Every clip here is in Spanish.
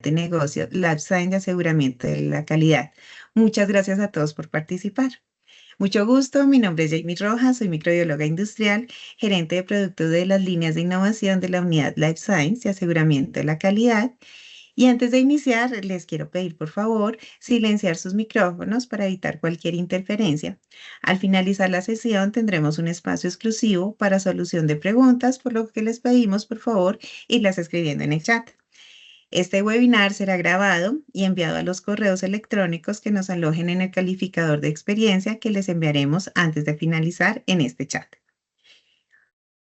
de negocio Life Science de aseguramiento de la calidad. Muchas gracias a todos por participar. Mucho gusto, mi nombre es Jamie Rojas, soy microbióloga industrial, gerente de productos de las líneas de innovación de la unidad Life Science de aseguramiento de la calidad. Y antes de iniciar, les quiero pedir por favor silenciar sus micrófonos para evitar cualquier interferencia. Al finalizar la sesión tendremos un espacio exclusivo para solución de preguntas, por lo que les pedimos por favor irlas escribiendo en el chat. Este webinar será grabado y enviado a los correos electrónicos que nos alojen en el calificador de experiencia que les enviaremos antes de finalizar en este chat.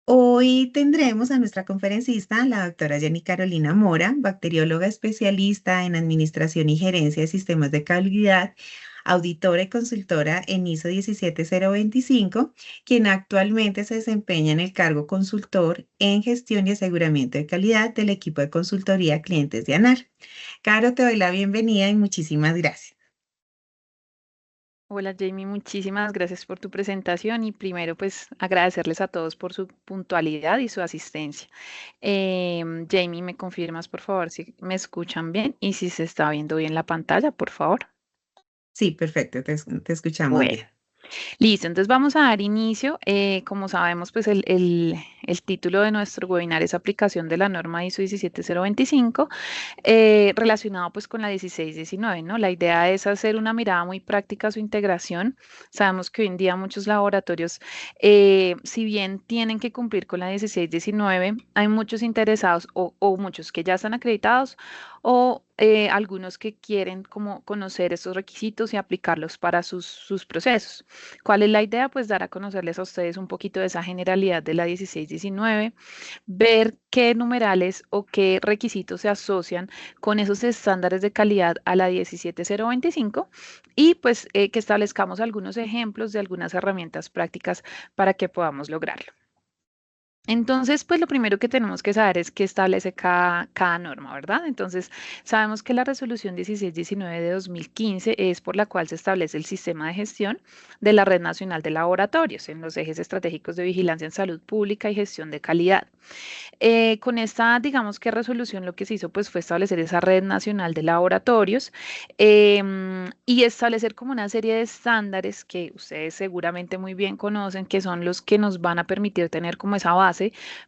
Hoy tendremos a nuestra conferencista, la doctora Jenny Carolina Mora, bacterióloga especialista en Administración y Gerencia de Sistemas de Calidad, auditora y consultora en ISO 17025, quien actualmente se desempeña en el cargo consultor en gestión y aseguramiento de calidad del equipo de consultoría clientes de ANAR. Caro, te doy la bienvenida y muchísimas gracias. Hola Jamie, muchísimas gracias por tu presentación y primero pues agradecerles a todos por su puntualidad y su asistencia. Jamie, ¿me confirmas por favor si me escuchan bien y si se está viendo bien la pantalla, por favor? Sí, perfecto, te escuchamos Bueno. bien. Listo, entonces vamos a dar inicio. Como sabemos, pues el título de nuestro webinar es aplicación de la norma ISO 17025 relacionado pues con la 1619, ¿no? La idea es hacer una mirada muy práctica a su integración. Sabemos que hoy en día muchos laboratorios, si bien tienen que cumplir con la 1619, hay muchos interesados o muchos que ya están acreditados o algunos que quieren como conocer estos requisitos y aplicarlos para sus procesos. ¿Cuál es la idea? Pues dar a conocerles a ustedes un poquito de esa generalidad de la 1619, ver qué numerales o qué requisitos se asocian con esos estándares de calidad a la 17025 y pues que establezcamos algunos ejemplos de algunas herramientas prácticas para que podamos lograrlo. Entonces, pues lo primero que tenemos que saber es qué establece cada norma, ¿verdad? Entonces, sabemos que la resolución 1619 de 2015 es por la cual se establece el sistema de gestión de la Red Nacional de Laboratorios en los ejes estratégicos de vigilancia en salud pública y gestión de calidad. Con esta, digamos que resolución, lo que se hizo pues fue establecer esa red nacional de laboratorios y establecer como una serie de estándares que ustedes seguramente muy bien conocen, que son los que nos van a permitir tener como esa base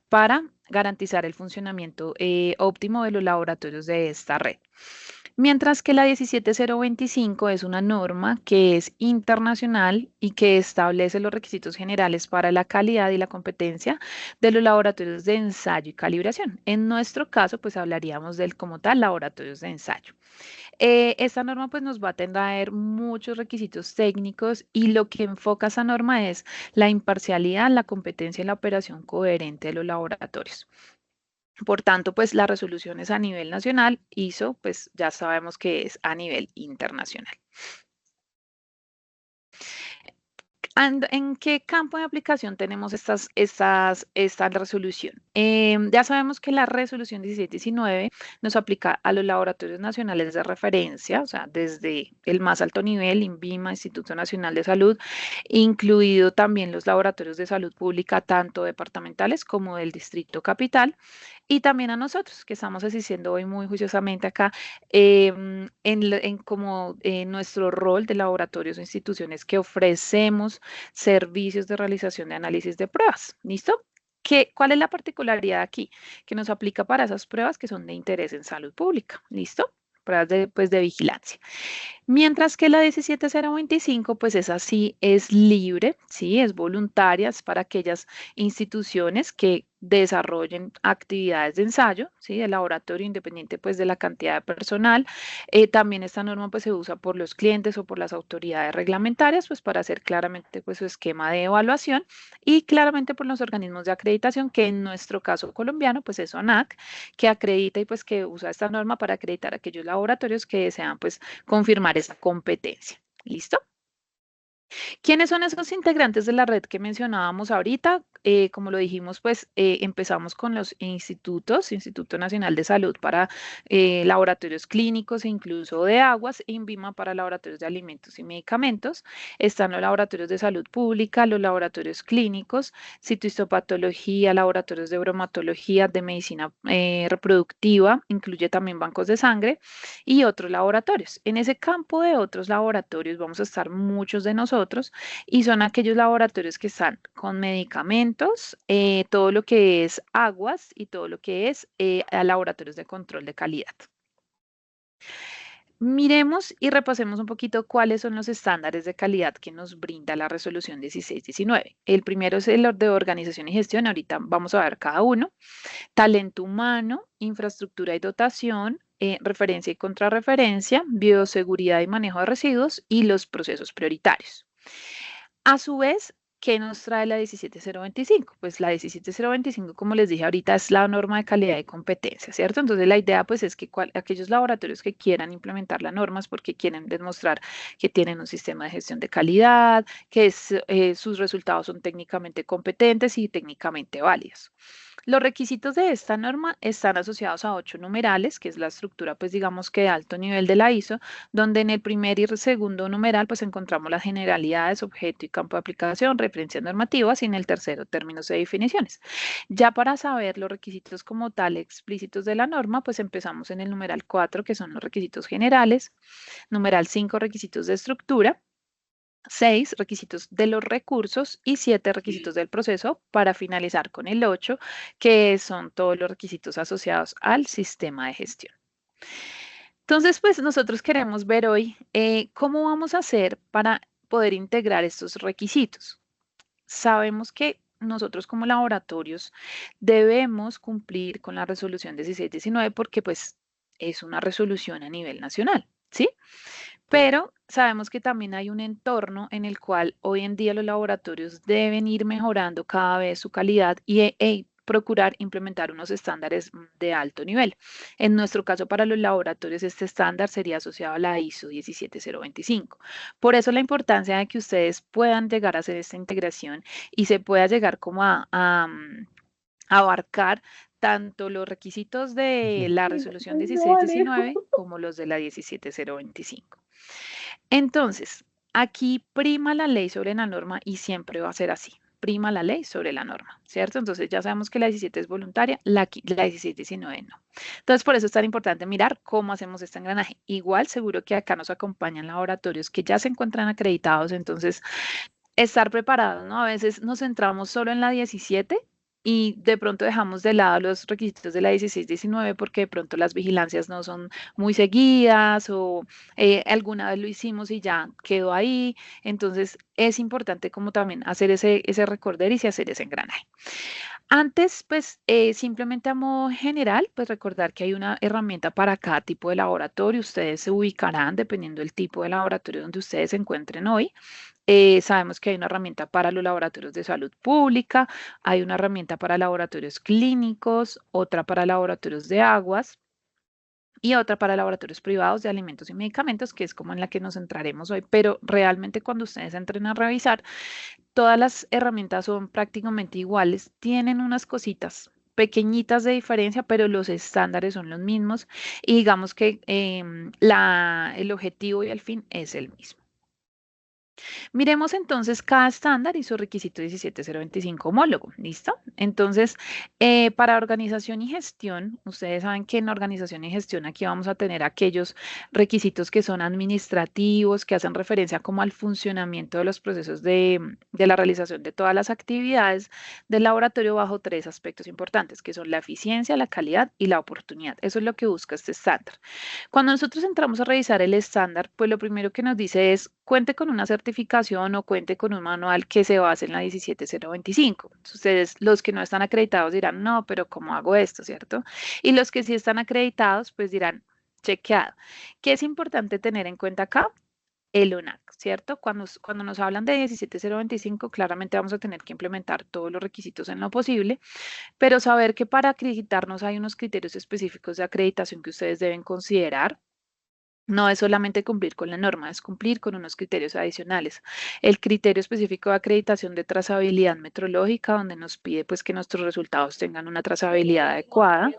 para garantizar el funcionamiento óptimo de los laboratorios de esta red. Mientras que la 17025 es una norma que es internacional y que establece los requisitos generales para la calidad y la competencia de los laboratorios de ensayo y calibración. En nuestro caso, pues hablaríamos del como tal laboratorios de ensayo. Esta norma pues nos va a tener muchos requisitos técnicos y lo que enfoca esa norma es la imparcialidad, la competencia y la operación coherente de los laboratorios. Por tanto, pues la resolución es a nivel nacional, ISO, pues ya sabemos que es a nivel internacional. ¿En qué campo de aplicación tenemos esta resolución? Ya sabemos que la resolución 1719 nos aplica a los laboratorios nacionales de referencia, o sea, desde el más alto nivel, INVIMA, Instituto Nacional de Salud, incluido también los laboratorios de salud pública, tanto departamentales como del Distrito Capital, y también a nosotros, que estamos asistiendo hoy muy juiciosamente acá en como nuestro rol de laboratorios o instituciones que ofrecemos servicios de realización de análisis de pruebas. ¿Listo? ¿Cuál es la particularidad aquí? Que nos aplica para esas pruebas que son de interés en salud pública. ¿Listo? Pruebas de vigilancia. Mientras que la 17025, pues esa sí es libre, sí, es voluntaria, es para aquellas instituciones que desarrollen actividades de ensayo, sí, de laboratorio independiente pues de la cantidad de personal. También esta norma pues se usa por los clientes o por las autoridades reglamentarias pues para hacer claramente pues su esquema de evaluación y claramente por los organismos de acreditación que en nuestro caso colombiano pues es ONAC que acredita y pues que usa esta norma para acreditar aquellos laboratorios que desean pues confirmar esa competencia. ¿Listo? ¿Quiénes son esos integrantes de la red que mencionábamos ahorita? Como lo dijimos, pues empezamos con los institutos, Instituto Nacional de Salud para laboratorios clínicos e incluso de aguas, e INVIMA para laboratorios de alimentos y medicamentos. Están los laboratorios de salud pública, los laboratorios clínicos, citohistopatología, laboratorios de bromatología, de medicina reproductiva, incluye también bancos de sangre y otros laboratorios. En ese campo de otros laboratorios vamos a estar muchos de nosotros y son aquellos laboratorios que están con medicamentos, todo lo que es aguas y todo lo que es laboratorios de control de calidad. Miremos y repasemos un poquito cuáles son los estándares de calidad que nos brinda la resolución 1619. El primero es el de organización y gestión. Ahorita vamos a ver cada uno. Talento humano, infraestructura y dotación, referencia y contrarreferencia, bioseguridad y manejo de residuos y los procesos prioritarios. A su vez, ¿qué nos trae la 17025? Pues la 17025, como les dije ahorita, es la norma de calidad y competencia, ¿cierto? Entonces la idea pues es que aquellos laboratorios que quieran implementar las normas porque quieren demostrar que tienen un sistema de gestión de calidad, que sus resultados son técnicamente competentes y técnicamente válidos. Los requisitos de esta norma están asociados a 8 numerales, que es la estructura, pues digamos que de alto nivel de la ISO, donde en el primer y segundo numeral pues encontramos las generalidades, objeto y campo de aplicación, referencias normativas y en el tercero términos y definiciones. Ya para saber los requisitos como tal explícitos de la norma, pues empezamos en el numeral 4, que son los requisitos generales, numeral 5, requisitos de estructura, 6 requisitos de los recursos y 7 requisitos del proceso para finalizar con el 8, que son todos los requisitos asociados al sistema de gestión. Entonces, pues nosotros queremos ver hoy cómo vamos a hacer para poder integrar estos requisitos. Sabemos que nosotros como laboratorios debemos cumplir con la resolución 1619 porque pues es una resolución a nivel nacional, ¿sí? Pero sabemos que también hay un entorno en el cual hoy en día los laboratorios deben ir mejorando cada vez su calidad y procurar implementar unos estándares de alto nivel. En nuestro caso, para los laboratorios, este estándar sería asociado a la ISO 17025. Por eso la importancia de que ustedes puedan llegar a hacer esta integración y se pueda llegar como a abarcar tanto los requisitos de la resolución 1619 como los de la 17025. Entonces, aquí prima la ley sobre la norma y siempre va a ser así. Prima la ley sobre la norma, ¿cierto? Entonces ya sabemos que la 17 es voluntaria, la 1619 no. Entonces, por eso es tan importante mirar cómo hacemos este engranaje. Igual, seguro que acá nos acompañan laboratorios que ya se encuentran acreditados, entonces estar preparados, ¿no? A veces nos centramos solo en la 17 y de pronto dejamos de lado los requisitos de la 1619 porque de pronto las vigilancias no son muy seguidas o alguna vez lo hicimos y ya quedó ahí. Entonces es importante como también hacer ese recorder y hacer ese engranaje. Antes, pues simplemente a modo general, pues recordar que hay una herramienta para cada tipo de laboratorio. Ustedes se ubicarán dependiendo del tipo de laboratorio donde ustedes se encuentren hoy. Sabemos que hay una herramienta para los laboratorios de salud pública, hay una herramienta para laboratorios clínicos, otra para laboratorios de aguas y otra para laboratorios privados de alimentos y medicamentos, que es como en la que nos centraremos hoy. Pero realmente cuando ustedes entren a revisar, todas las herramientas son prácticamente iguales, tienen unas cositas pequeñitas de diferencia, pero los estándares son los mismos y digamos que el objetivo y el fin es el mismo. Miremos entonces cada estándar y su requisito 17025 homólogo, ¿listo? Entonces, para organización y gestión, ustedes saben que en organización y gestión aquí vamos a tener aquellos requisitos que son administrativos, que hacen referencia como al funcionamiento de los procesos de la realización de todas las actividades del laboratorio bajo tres aspectos importantes, que son la eficiencia, la calidad y la oportunidad. Eso es lo que busca este estándar. Cuando nosotros entramos a revisar el estándar, pues lo primero que nos dice es cuente con una certificación o cuente con un manual que se base en la 17025. Ustedes, los que no están acreditados dirán, no, pero ¿cómo hago esto, cierto? Y los que sí están acreditados, pues dirán, chequeado. ¿Qué es importante tener en cuenta acá? El ONAC, ¿cierto? Cuando nos hablan de 17025, claramente vamos a tener que implementar todos los requisitos en lo posible, pero saber que para acreditarnos hay unos criterios específicos de acreditación que ustedes deben considerar. No es solamente cumplir con la norma, es cumplir con unos criterios adicionales. El criterio específico de acreditación de trazabilidad metrológica, donde nos pide pues que nuestros resultados tengan una trazabilidad adecuada.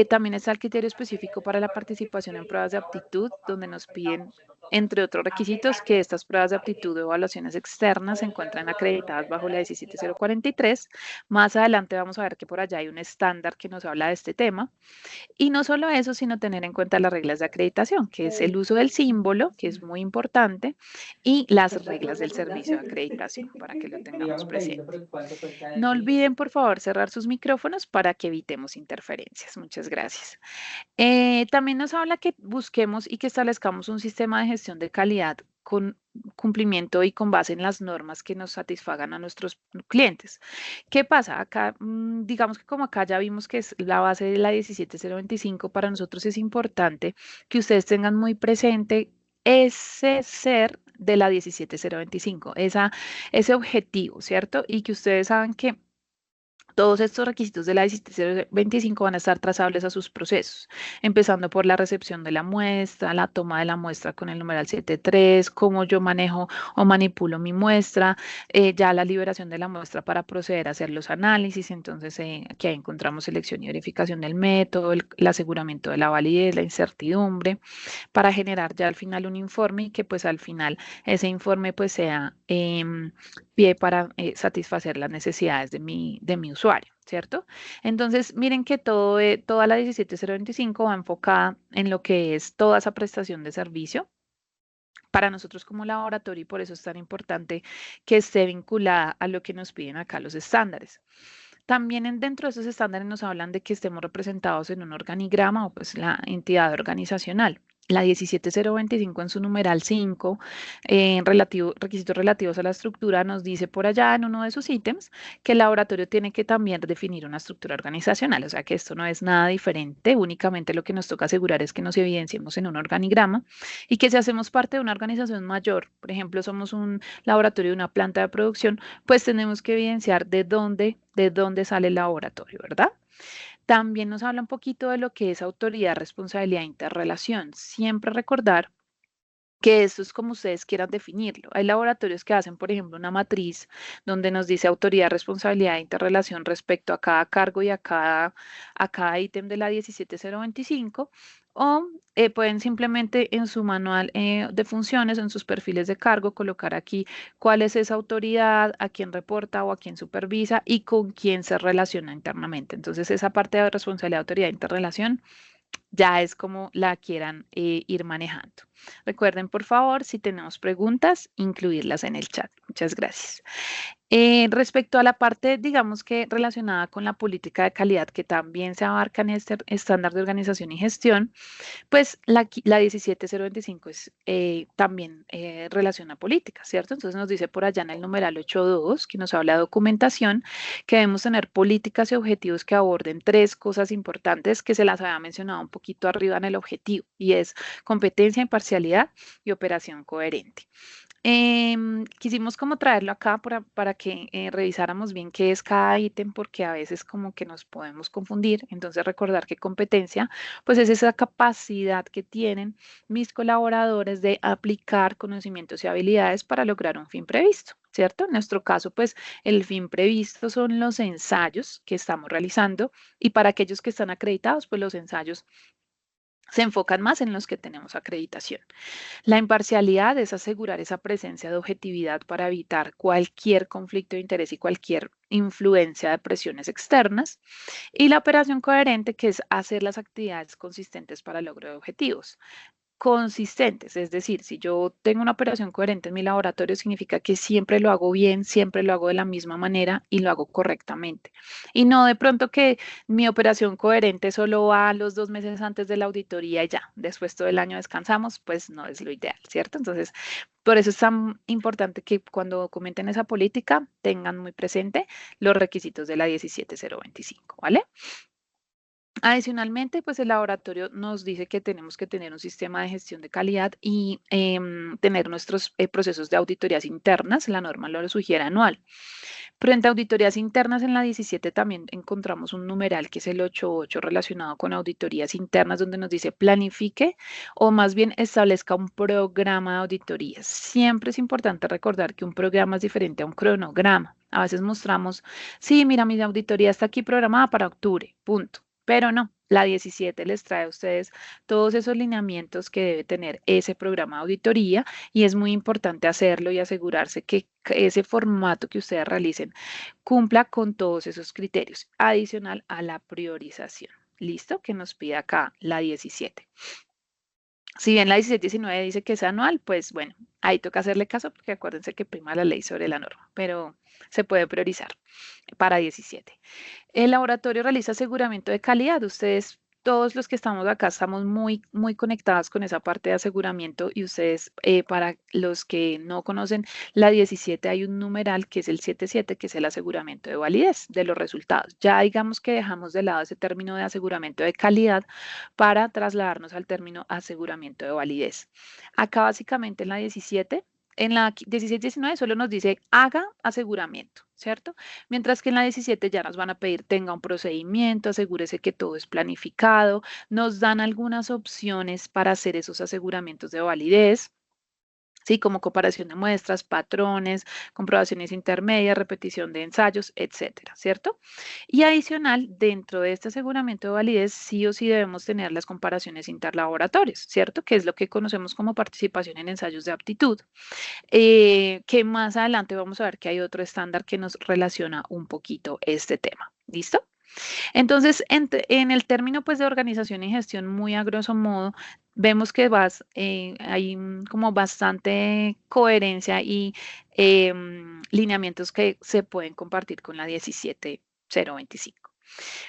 También está el criterio específico para la participación en pruebas de aptitud, donde nos piden, entre otros requisitos, que estas pruebas de aptitud o evaluaciones externas se encuentran acreditadas bajo la 17043. Más adelante vamos a ver que por allá hay un estándar que nos habla de este tema. Y no solo eso, sino tener en cuenta las reglas de acreditación, que es el uso del símbolo, que es muy importante, y las reglas del servicio de acreditación, para que lo tengamos presente. No olviden, por favor, cerrar sus micrófonos para que evitemos interferencias. Muchas gracias. También nos habla que busquemos y que establezcamos un sistema de gestión de calidad con cumplimiento y con base en las normas que nos satisfagan a nuestros clientes. ¿Qué pasa? Acá, digamos que como acá ya vimos que es la base de la 17025, para nosotros es importante que ustedes tengan muy presente ese ser de la 17025, ese objetivo, ¿cierto? Y que ustedes saben que todos estos requisitos de la 17025 van a estar trazables a sus procesos, empezando por la recepción de la muestra, la toma de la muestra con el numeral 73, cómo yo manejo o manipulo mi muestra, ya la liberación de la muestra para proceder a hacer los análisis. Entonces, aquí encontramos selección y verificación del método, el aseguramiento de la validez, la incertidumbre, para generar ya al final un informe y que pues al final ese informe pues sea pie para satisfacer las necesidades de mi usuario, ¿cierto? Entonces, miren que toda la 17025 va enfocada en lo que es toda esa prestación de servicio para nosotros como laboratorio, y por eso es tan importante que esté vinculada a lo que nos piden acá los estándares. También dentro de esos estándares nos hablan de que estemos representados en un organigrama o pues la entidad organizacional. La 17025 en su numeral 5, requisitos relativos a la estructura, nos dice por allá en uno de sus ítems que el laboratorio tiene que también definir una estructura organizacional. O sea que esto no es nada diferente, únicamente lo que nos toca asegurar es que nos evidenciemos en un organigrama y que si hacemos parte de una organización mayor, por ejemplo, somos un laboratorio de una planta de producción, pues tenemos que evidenciar de dónde sale el laboratorio, ¿verdad? También nos habla un poquito de lo que es autoridad, responsabilidad e interrelación. Siempre recordar que esto es como ustedes quieran definirlo. Hay laboratorios que hacen, por ejemplo, una matriz donde nos dice autoridad, responsabilidad e interrelación respecto a cada cargo y a cada ítem de la 17025, o pueden simplemente en su manual de funciones, en sus perfiles de cargo, colocar aquí cuál es esa autoridad, a quién reporta o a quién supervisa y con quién se relaciona internamente. Entonces, esa parte de responsabilidad, autoridad e interrelación ya es como la quieran ir manejando. Recuerden, por favor, si tenemos preguntas, incluirlas en el chat. Muchas gracias. Respecto a la parte, digamos que relacionada con la política de calidad, que también se abarca en este estándar de organización y gestión, pues la 17025 es también relación a política, ¿cierto? Entonces nos dice por allá en el numeral 8.2, que nos habla de documentación, que debemos tener políticas y objetivos que aborden tres cosas importantes que se las había mencionado un poquito arriba en el objetivo, y es competencia, imparcialidad y operación coherente. Quisimos como traerlo acá para que revisáramos bien qué es cada ítem, porque a veces como que nos podemos confundir. Entonces recordar que competencia pues es esa capacidad que tienen mis colaboradores de aplicar conocimientos y habilidades para lograr un fin previsto, ¿cierto? En nuestro caso, pues el fin previsto son los ensayos que estamos realizando, y para aquellos que están acreditados, pues los ensayos se enfocan más en los que tenemos acreditación. La imparcialidad es asegurar esa presencia de objetividad para evitar cualquier conflicto de interés y cualquier influencia de presiones externas. Y la operación coherente, que es hacer las actividades consistentes para el logro de objetivos consistentes. Es decir, si yo tengo una operación coherente en mi laboratorio, significa que siempre lo hago bien, siempre lo hago de la misma manera y lo hago correctamente. Y no de pronto que mi operación coherente solo va a los 2 meses antes de la auditoría y ya, después todo el año descansamos, pues no es lo ideal, ¿cierto? Entonces, por eso es tan importante que cuando documenten esa política tengan muy presente los requisitos de la 17025, ¿vale? Adicionalmente, pues el laboratorio nos dice que tenemos que tener un sistema de gestión de calidad y tener nuestros procesos de auditorías internas. La norma lo sugiere anual. Frente a auditorías internas, en la 17 también encontramos un numeral que es el 88 relacionado con auditorías internas, donde nos dice planifique o más bien establezca un programa de auditorías. Siempre es importante recordar que un programa es diferente a un cronograma. A veces mostramos, sí, mira, mi auditoría está aquí programada para octubre, punto. Pero no, la 17 les trae a ustedes todos esos lineamientos que debe tener ese programa de auditoría y es muy importante hacerlo y asegurarse que ese formato que ustedes realicen cumpla con todos esos criterios, adicional a la priorización. ¿Listo? Que nos pide acá la 17. Si bien la 17-19 dice que es anual, pues bueno, ahí toca hacerle caso porque acuérdense que prima la ley sobre la norma, pero se puede priorizar para 17. El laboratorio realiza aseguramiento de calidad. Ustedes, todos los que estamos acá, estamos muy conectados con esa parte de aseguramiento y ustedes, para los que no conocen, la 17 hay un numeral que es el 77, que es el aseguramiento de validez de los resultados. Ya digamos que dejamos de lado ese término de aseguramiento de calidad para trasladarnos al término aseguramiento de validez. Acá básicamente en la 17. En la 17-19 solo nos dice haga aseguramiento, ¿cierto? Mientras que en la 17 ya nos van a pedir tenga un procedimiento, asegúrese que todo es planificado, nos dan algunas opciones para hacer esos aseguramientos de validez. Sí, como comparación de muestras, patrones, comprobaciones intermedias, repetición de ensayos, etcétera, ¿cierto? Y adicional, dentro de este aseguramiento de validez, sí o sí debemos tener las comparaciones interlaboratorios, ¿cierto? Que es lo que conocemos como participación en ensayos de aptitud, que más adelante vamos a ver que hay otro estándar que nos relaciona un poquito este tema. ¿Listo? Entonces, en el término pues de organización y gestión, muy a grosso modo, vemos que hay como bastante coherencia y lineamientos que se pueden compartir con la 17025.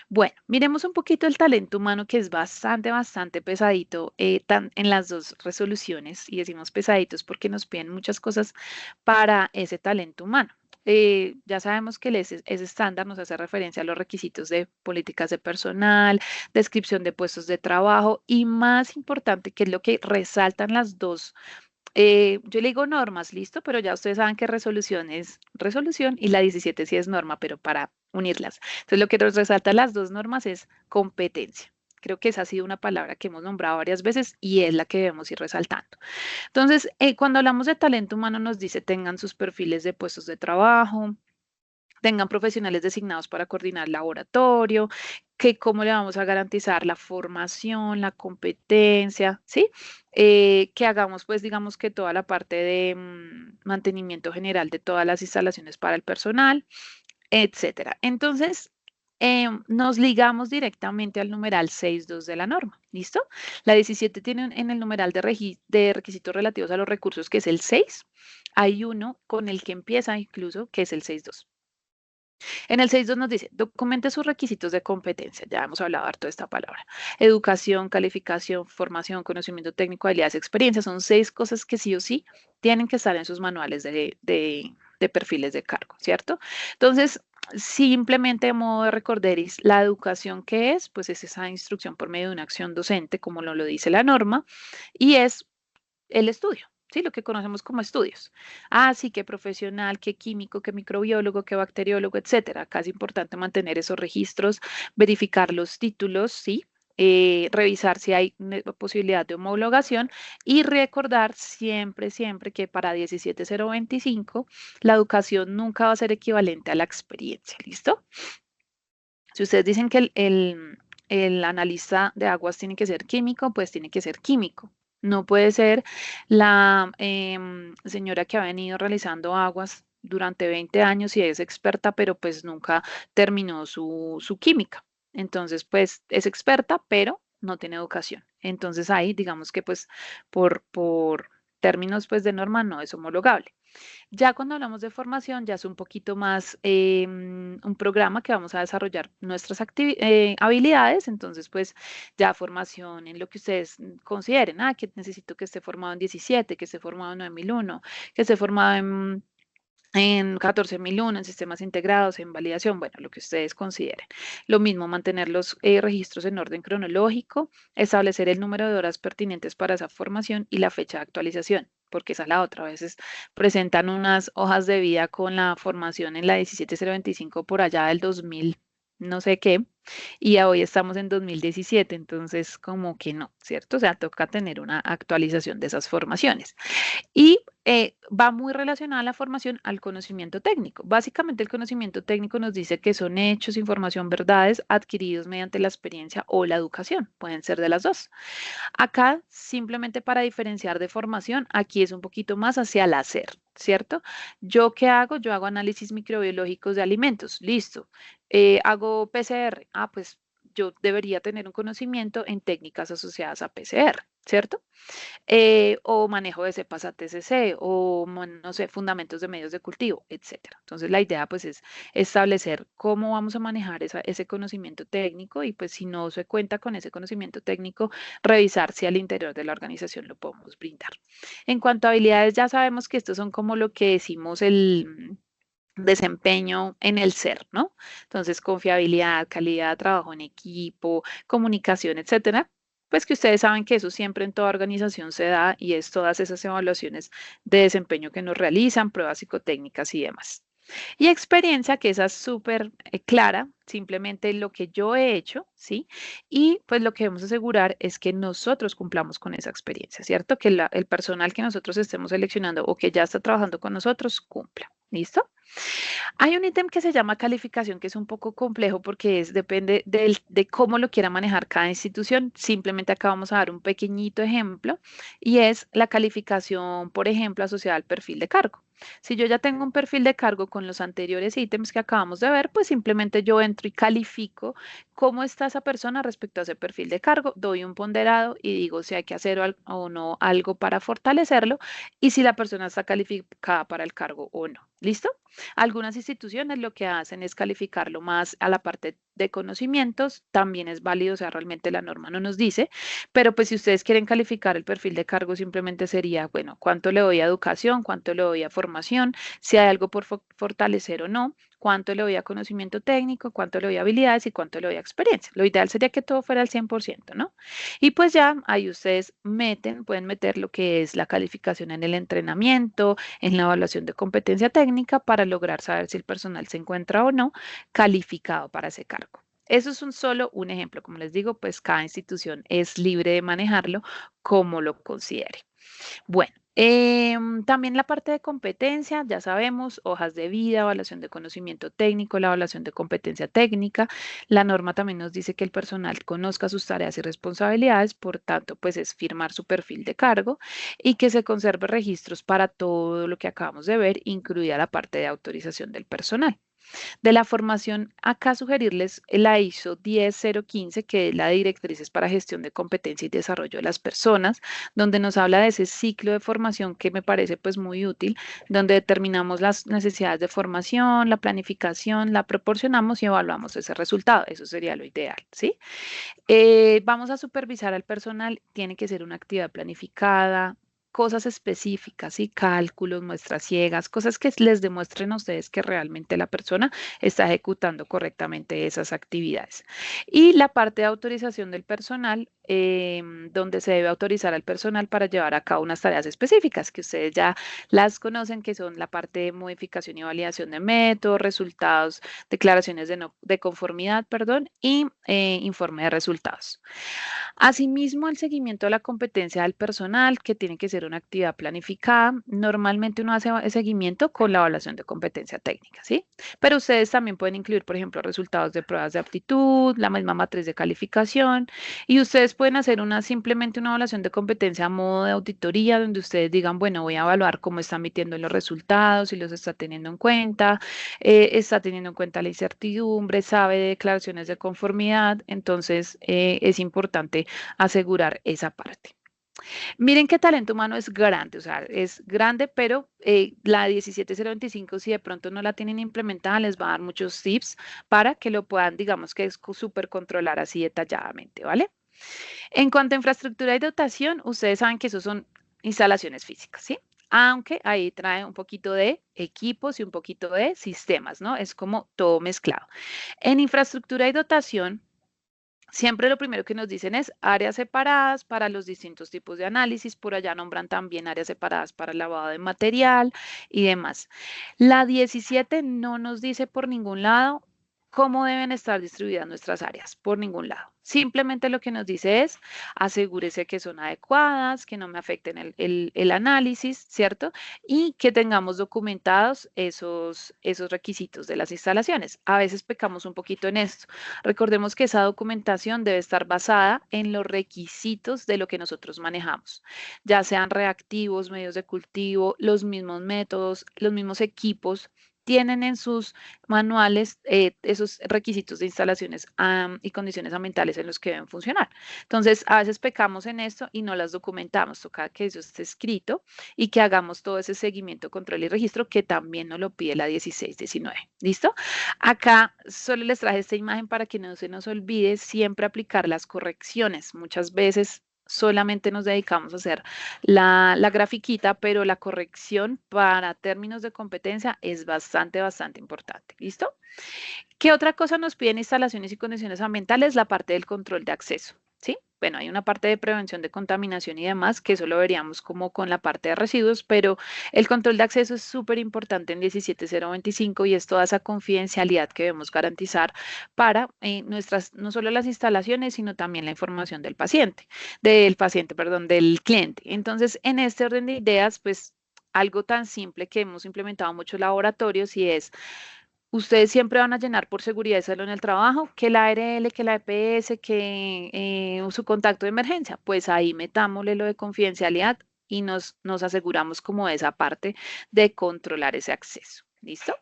Bueno, miremos un poquito el talento humano que es bastante pesadito en las dos resoluciones y decimos pesaditos porque nos piden muchas cosas para ese talento humano. Ya sabemos que ese estándar nos hace referencia a los requisitos de políticas de personal, descripción de puestos de trabajo y más importante, que es lo que resaltan las dos. Yo le digo normas, listo, pero ya ustedes saben que resolución es resolución y la 17 sí es norma, pero para unirlas. Entonces, lo que nos resalta las dos normas es competencia. Creo que esa ha sido una palabra que hemos nombrado varias veces y es la que debemos ir resaltando. Entonces, cuando hablamos de talento humano, nos dice tengan sus perfiles de puestos de trabajo, tengan profesionales designados para coordinar laboratorio, que cómo le vamos a garantizar la formación, la competencia, ¿sí? Que hagamos, pues, digamos que toda la parte de mantenimiento general de todas las instalaciones para el personal, etcétera. Entonces, nos ligamos directamente al numeral 6.2 de la norma, ¿listo? La 17 tiene en el numeral de requisitos relativos a los recursos, que es el 6. Hay uno con el que empieza incluso, que es el 6.2. En el 6.2 nos dice, documente sus requisitos de competencia. Ya hemos hablado harto de esta palabra. Educación, calificación, formación, conocimiento técnico, habilidades, experiencia. Son 6 cosas que sí o sí tienen que estar en sus manuales de perfiles de cargo, ¿cierto? Entonces, simplemente a modo de recorderis, la educación que es, pues es esa instrucción por medio de una acción docente, como lo dice la norma, y es el estudio, ¿sí? Lo que conocemos como estudios. Ah, sí, qué profesional, qué químico, qué microbiólogo, qué bacteriólogo, etcétera. Acá es importante mantener esos registros, verificar los títulos, ¿sí? Revisar si hay posibilidad de homologación y recordar siempre que para 17025 la educación nunca va a ser equivalente a la experiencia, ¿listo? Si ustedes dicen que el analista de aguas tiene que ser químico, pues tiene que ser químico. No puede ser la señora que ha venido realizando aguas durante 20 años y es experta, pero pues nunca terminó su química. Entonces, pues es experta, pero no tiene educación. Entonces ahí, digamos que pues por términos pues de norma no es homologable. Ya cuando hablamos de formación, ya es un poquito más un programa que vamos a desarrollar nuestras habilidades, entonces pues ya formación en lo que ustedes consideren, que necesito que esté formado en 17, que esté formado en 9001, que esté formado en en 14001, en sistemas integrados, en validación, bueno, lo que ustedes consideren. Lo mismo, mantener los registros en orden cronológico, establecer el número de horas pertinentes para esa formación y la fecha de actualización, porque esa es la otra. A veces presentan unas hojas de vida con la formación en la 17025 por allá del 2000, no sé qué, y hoy estamos en 2017, entonces como que no, ¿cierto? O sea, toca tener una actualización de esas formaciones. Y va muy relacionada la formación al conocimiento técnico. Básicamente el conocimiento técnico nos dice que son hechos, información, verdades adquiridos mediante la experiencia o la educación. Pueden ser de las dos. Acá, simplemente para diferenciar de formación, aquí es un poquito más hacia el hacer, ¿cierto? ¿Yo qué hago? Yo hago análisis microbiológicos de alimentos. Listo. Hago PCR. Ah, pues yo debería tener un conocimiento en técnicas asociadas a PCR, ¿cierto? O manejo de cepas ATCC o, no sé, fundamentos de medios de cultivo, etcétera. Entonces, la idea pues es establecer cómo vamos a manejar ese conocimiento técnico y pues si no se cuenta con ese conocimiento técnico, revisar si al interior de la organización lo podemos brindar. En cuanto a habilidades, ya sabemos que estos son como lo que decimos el desempeño en el ser, ¿no? Entonces, confiabilidad, calidad, trabajo en equipo, comunicación, etcétera. Pues que ustedes saben que eso siempre en toda organización se da y es todas esas evaluaciones de desempeño que nos realizan, pruebas psicotécnicas y demás. Y experiencia, que esa es súper clara, simplemente lo que yo he hecho, ¿sí? Y pues lo que debemos asegurar es que nosotros cumplamos con esa experiencia, ¿cierto? Que el personal que nosotros estemos seleccionando o que ya está trabajando con nosotros cumpla. ¿Listo? Hay un ítem que se llama calificación, que es un poco complejo porque depende de cómo lo quiera manejar cada institución. Simplemente acá vamos a dar un pequeñito ejemplo y es la calificación, por ejemplo, asociada al perfil de cargo. Si yo ya tengo un perfil de cargo con los anteriores ítems que acabamos de ver, pues simplemente yo entro y califico cómo está esa persona respecto a ese perfil de cargo, doy un ponderado y digo si hay que hacer o no algo para fortalecerlo y si la persona está calificada para el cargo o no. ¿Listo? Algunas instituciones lo que hacen es calificarlo más a la parte de conocimientos, también es válido, o sea, realmente la norma no nos dice, pero pues si ustedes quieren calificar el perfil de cargo, simplemente sería, bueno, cuánto le doy a educación, cuánto le doy a formación, si hay algo por fortalecer o no, cuánto le doy a conocimiento técnico, cuánto le doy a habilidades y cuánto le doy a experiencia. Lo ideal sería que todo fuera al 100%, ¿no? Y pues ya ahí ustedes pueden meter lo que es la calificación en el entrenamiento, en la evaluación de competencia técnica para lograr saber si el personal se encuentra o no calificado para ese cargo. Eso es solo un ejemplo. Como les digo, pues cada institución es libre de manejarlo como lo considere. Bueno, también la parte de competencia, ya sabemos, hojas de vida, evaluación de conocimiento técnico, la evaluación de competencia técnica. La norma también nos dice que el personal conozca sus tareas y responsabilidades, por tanto, pues es firmar su perfil de cargo y que se conserve registros para todo lo que acabamos de ver, incluida la parte de autorización del personal. De la formación, acá sugerirles la ISO 10015, que es la de directrices para gestión de competencia y desarrollo de las personas, donde nos habla de ese ciclo de formación que me parece pues muy útil, donde determinamos las necesidades de formación, la planificación, la proporcionamos y evaluamos ese resultado. Eso sería lo ideal, ¿sí? Vamos a supervisar al personal, tiene que ser una actividad planificada, cosas específicas y cálculos, muestras ciegas, cosas que les demuestren a ustedes que realmente la persona está ejecutando correctamente esas actividades. Y la parte de autorización del personal, donde se debe autorizar al personal para llevar a cabo unas tareas específicas que ustedes ya las conocen, que son la parte de modificación y validación de métodos, resultados, declaraciones de conformidad, perdón, y informe de resultados. Asimismo, el seguimiento de la competencia del personal, que tiene que ser una actividad planificada. Normalmente uno hace seguimiento con la evaluación de competencia técnica, ¿sí? Pero ustedes también pueden incluir, por ejemplo, resultados de pruebas de aptitud, la misma matriz de calificación, y ustedes pueden hacer simplemente una evaluación de competencia a modo de auditoría, donde ustedes digan, bueno, voy a evaluar cómo está emitiendo los resultados, si los está teniendo en cuenta, está teniendo en cuenta la incertidumbre, sabe de declaraciones de conformidad, entonces es importante asegurar esa parte. Miren que talento humano es grande, o sea, es grande, pero la 17025, si de pronto no la tienen implementada, les va a dar muchos tips para que lo puedan, digamos que es súper controlar así detalladamente, ¿vale? En cuanto a infraestructura y dotación, ustedes saben que eso son instalaciones físicas, ¿sí? aunque ahí trae un poquito de equipos y un poquito de sistemas, ¿no? Es como todo mezclado. En infraestructura y dotación, siempre lo primero que nos dicen es áreas separadas para los distintos tipos de análisis. Por allá nombran también áreas separadas para el lavado de material y demás. La 17 no nos dice por ningún lado cómo deben estar distribuidas nuestras áreas, por ningún lado. Simplemente lo que nos dice es asegúrese que son adecuadas, que no me afecten el análisis, ¿cierto? Y que tengamos documentados esos requisitos de las instalaciones. A veces pecamos un poquito en esto. Recordemos que esa documentación debe estar basada en los requisitos de lo que nosotros manejamos, ya sean reactivos, medios de cultivo, los mismos métodos, los mismos equipos. Tienen en sus manuales esos requisitos de instalaciones y condiciones ambientales en los que deben funcionar. Entonces, a veces pecamos en esto y no las documentamos. Toca que eso esté escrito y que hagamos todo ese seguimiento, control y registro que también nos lo pide la 1619. ¿Listo? Acá solo les traje esta imagen para que no se nos olvide siempre aplicar las correcciones. Muchas veces solamente nos dedicamos a hacer la grafiquita, pero la corrección para términos de competencia es bastante importante. ¿Listo? ¿Qué otra cosa nos piden instalaciones y condiciones ambientales? La parte del control de acceso, ¿sí? Bueno, hay una parte de prevención de contaminación y demás, que eso lo veríamos como con la parte de residuos, pero el control de acceso es súper importante en 17025 y es toda esa confidencialidad que debemos garantizar para nuestras, no solo las instalaciones, sino también la información perdón, del cliente. Entonces, en este orden de ideas, pues algo tan simple que hemos implementado muchos laboratorios y es ustedes siempre van a llenar por seguridad y salud en el trabajo, que la ARL, que la EPS, que su contacto de emergencia. Pues ahí metámosle lo de confidencialidad y nos aseguramos como esa parte de controlar ese acceso. ¿Listo?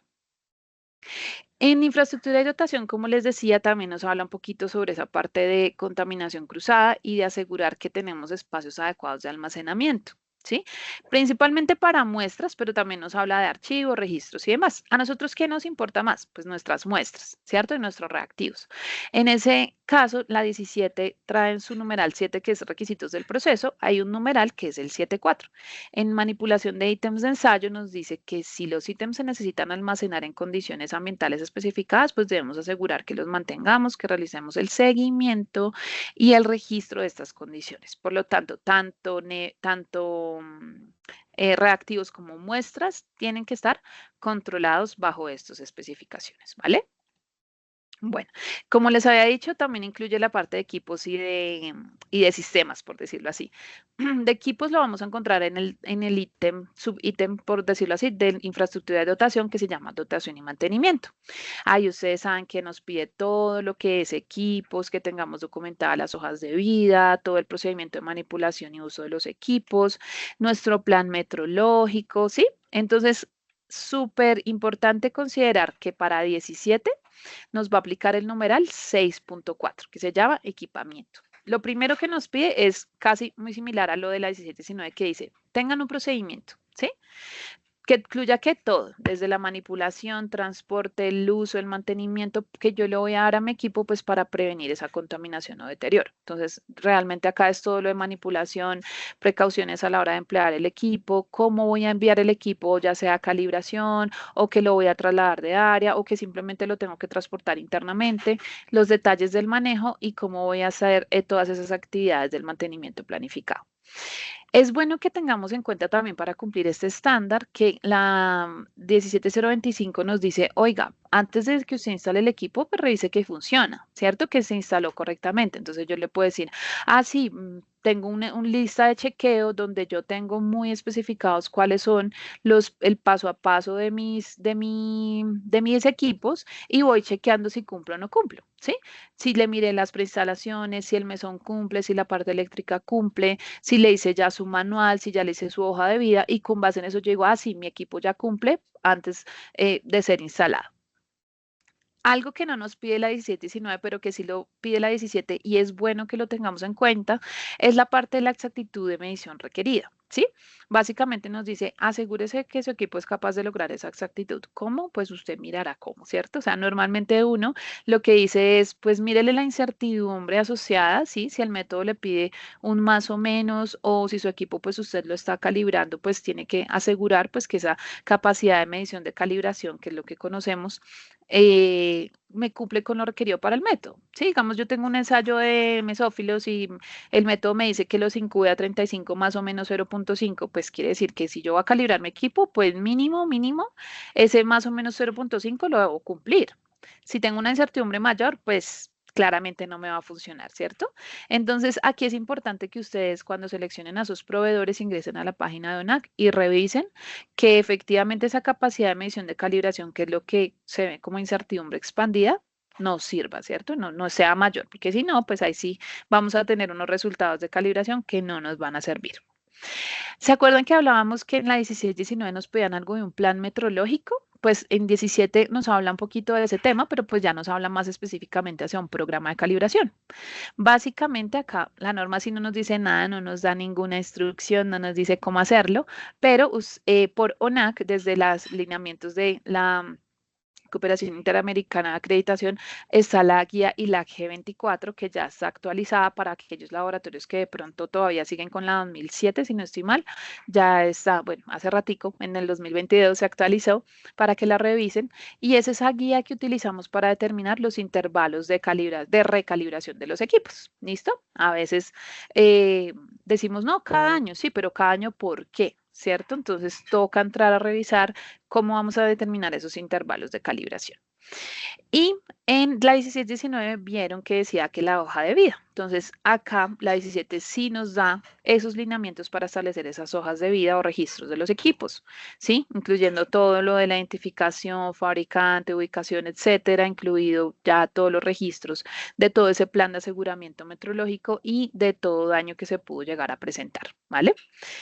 En infraestructura y dotación, como les decía, también nos habla un poquito sobre esa parte de contaminación cruzada y de asegurar que tenemos espacios adecuados de almacenamiento. ¿Sí? Principalmente para muestras, pero también nos habla de archivos, registros y demás. ¿A nosotros qué nos importa más? Pues nuestras muestras, ¿cierto? Y nuestros reactivos. En ese caso, la 17 trae en su numeral 7, que es requisitos del proceso, hay un numeral que es el 7.4. En manipulación de ítems de ensayo nos dice que si los ítems se necesitan almacenar en condiciones ambientales especificadas, pues debemos asegurar que los mantengamos, que realicemos el seguimiento y el registro de estas condiciones. Por lo tanto, reactivos como muestras tienen que estar controlados bajo estas especificaciones, ¿vale? Bueno, como les había dicho, también incluye la parte de equipos y de sistemas, por decirlo así. De equipos lo vamos a encontrar en el ítem, subítem, por decirlo así, de infraestructura de dotación que se llama dotación y mantenimiento. Ahí ustedes saben que nos pide todo lo que es equipos, que tengamos documentadas las hojas de vida, todo el procedimiento de manipulación y uso de los equipos, nuestro plan metrológico, ¿sí? Entonces, súper importante considerar que para 17 nos va a aplicar el numeral 6.4, que se llama equipamiento. Lo primero que nos pide es casi muy similar a lo de la 1719 que dice, tengan un procedimiento, ¿sí? Que incluya que todo, desde la manipulación, transporte, el uso, el mantenimiento que yo le voy a dar a mi equipo, pues para prevenir esa contaminación o deterioro. Entonces, realmente acá es todo lo de manipulación, precauciones a la hora de emplear el equipo, cómo voy a enviar el equipo, ya sea calibración o que lo voy a trasladar de área o que simplemente lo tengo que transportar internamente, los detalles del manejo y cómo voy a hacer todas esas actividades del mantenimiento planificado. Es bueno que tengamos en cuenta también para cumplir este estándar que la 17025 nos dice, oiga, antes de que usted instale el equipo, pues revise que funciona, ¿cierto? Que se instaló correctamente. Entonces yo le puedo decir, ah, sí, tengo una lista de chequeo donde yo tengo muy especificados cuáles son el paso a paso de mis equipos y voy chequeando si cumplo o no cumplo, ¿sí? Si le miré las preinstalaciones, si el mesón cumple, si la parte eléctrica cumple, si le hice ya su manual, si ya le hice su hoja de vida y con base en eso yo digo, ah, sí, mi equipo ya cumple antes de ser instalado. Algo que no nos pide la 1719, pero que sí lo pide la 17 y es bueno que lo tengamos en cuenta, es la parte de la exactitud de medición requerida. ¿Sí? Básicamente nos dice, asegúrese que su equipo es capaz de lograr esa exactitud. ¿Cómo? Pues usted mirará cómo, ¿cierto? O sea, normalmente uno lo que dice es, pues mírele la incertidumbre asociada, ¿sí? Si el método le pide un más o menos o si su equipo, pues usted lo está calibrando, pues tiene que asegurar, pues que esa capacidad de medición de calibración, que es lo que conocemos, me cumple con lo requerido para el método. Sí, digamos, yo tengo un ensayo de mesófilos y el método me dice que los incube a 35 más o menos 0.5, pues quiere decir que si yo voy a calibrar mi equipo, pues mínimo, ese más o menos 0.5 lo debo cumplir. Si tengo una incertidumbre mayor, pues claramente no me va a funcionar, ¿cierto? Entonces, aquí es importante que ustedes cuando seleccionen a sus proveedores ingresen a la página de ONAC y revisen que efectivamente esa capacidad de medición de calibración, que es lo que se ve como incertidumbre expandida, nos sirva, ¿cierto? No sea mayor, porque si no, pues ahí sí vamos a tener unos resultados de calibración que no nos van a servir. ¿Se acuerdan que hablábamos que en la 16-19 nos pedían algo de un plan metrológico? Pues en 17 nos habla un poquito de ese tema, pero pues ya nos habla más específicamente hacia un programa de calibración. Básicamente acá la norma sí no nos dice nada, no nos da ninguna instrucción, no nos dice cómo hacerlo, pero por ONAC, desde los lineamientos de la Cooperación Interamericana de Acreditación, está la guía ILAC G24, que ya está actualizada para aquellos laboratorios que de pronto todavía siguen con la 2007, si no estoy mal. Ya está, bueno, hace ratico, en el 2022 se actualizó para que la revisen. Y es esa guía que utilizamos para determinar los intervalos de recalibración de los equipos. ¿Listo? A veces decimos, no, cada año, sí, pero cada año, ¿por qué? ¿Cierto? Entonces toca entrar a revisar cómo vamos a determinar esos intervalos de calibración. Y en la 16-19 vieron que decía que la hoja de vida. Entonces, acá la 17 sí nos da esos lineamientos para establecer esas hojas de vida o registros de los equipos, ¿sí? Incluyendo todo lo de la identificación, fabricante, ubicación, etcétera, incluido ya todos los registros de todo ese plan de aseguramiento metrológico y de todo daño que se pudo llegar a presentar, ¿vale?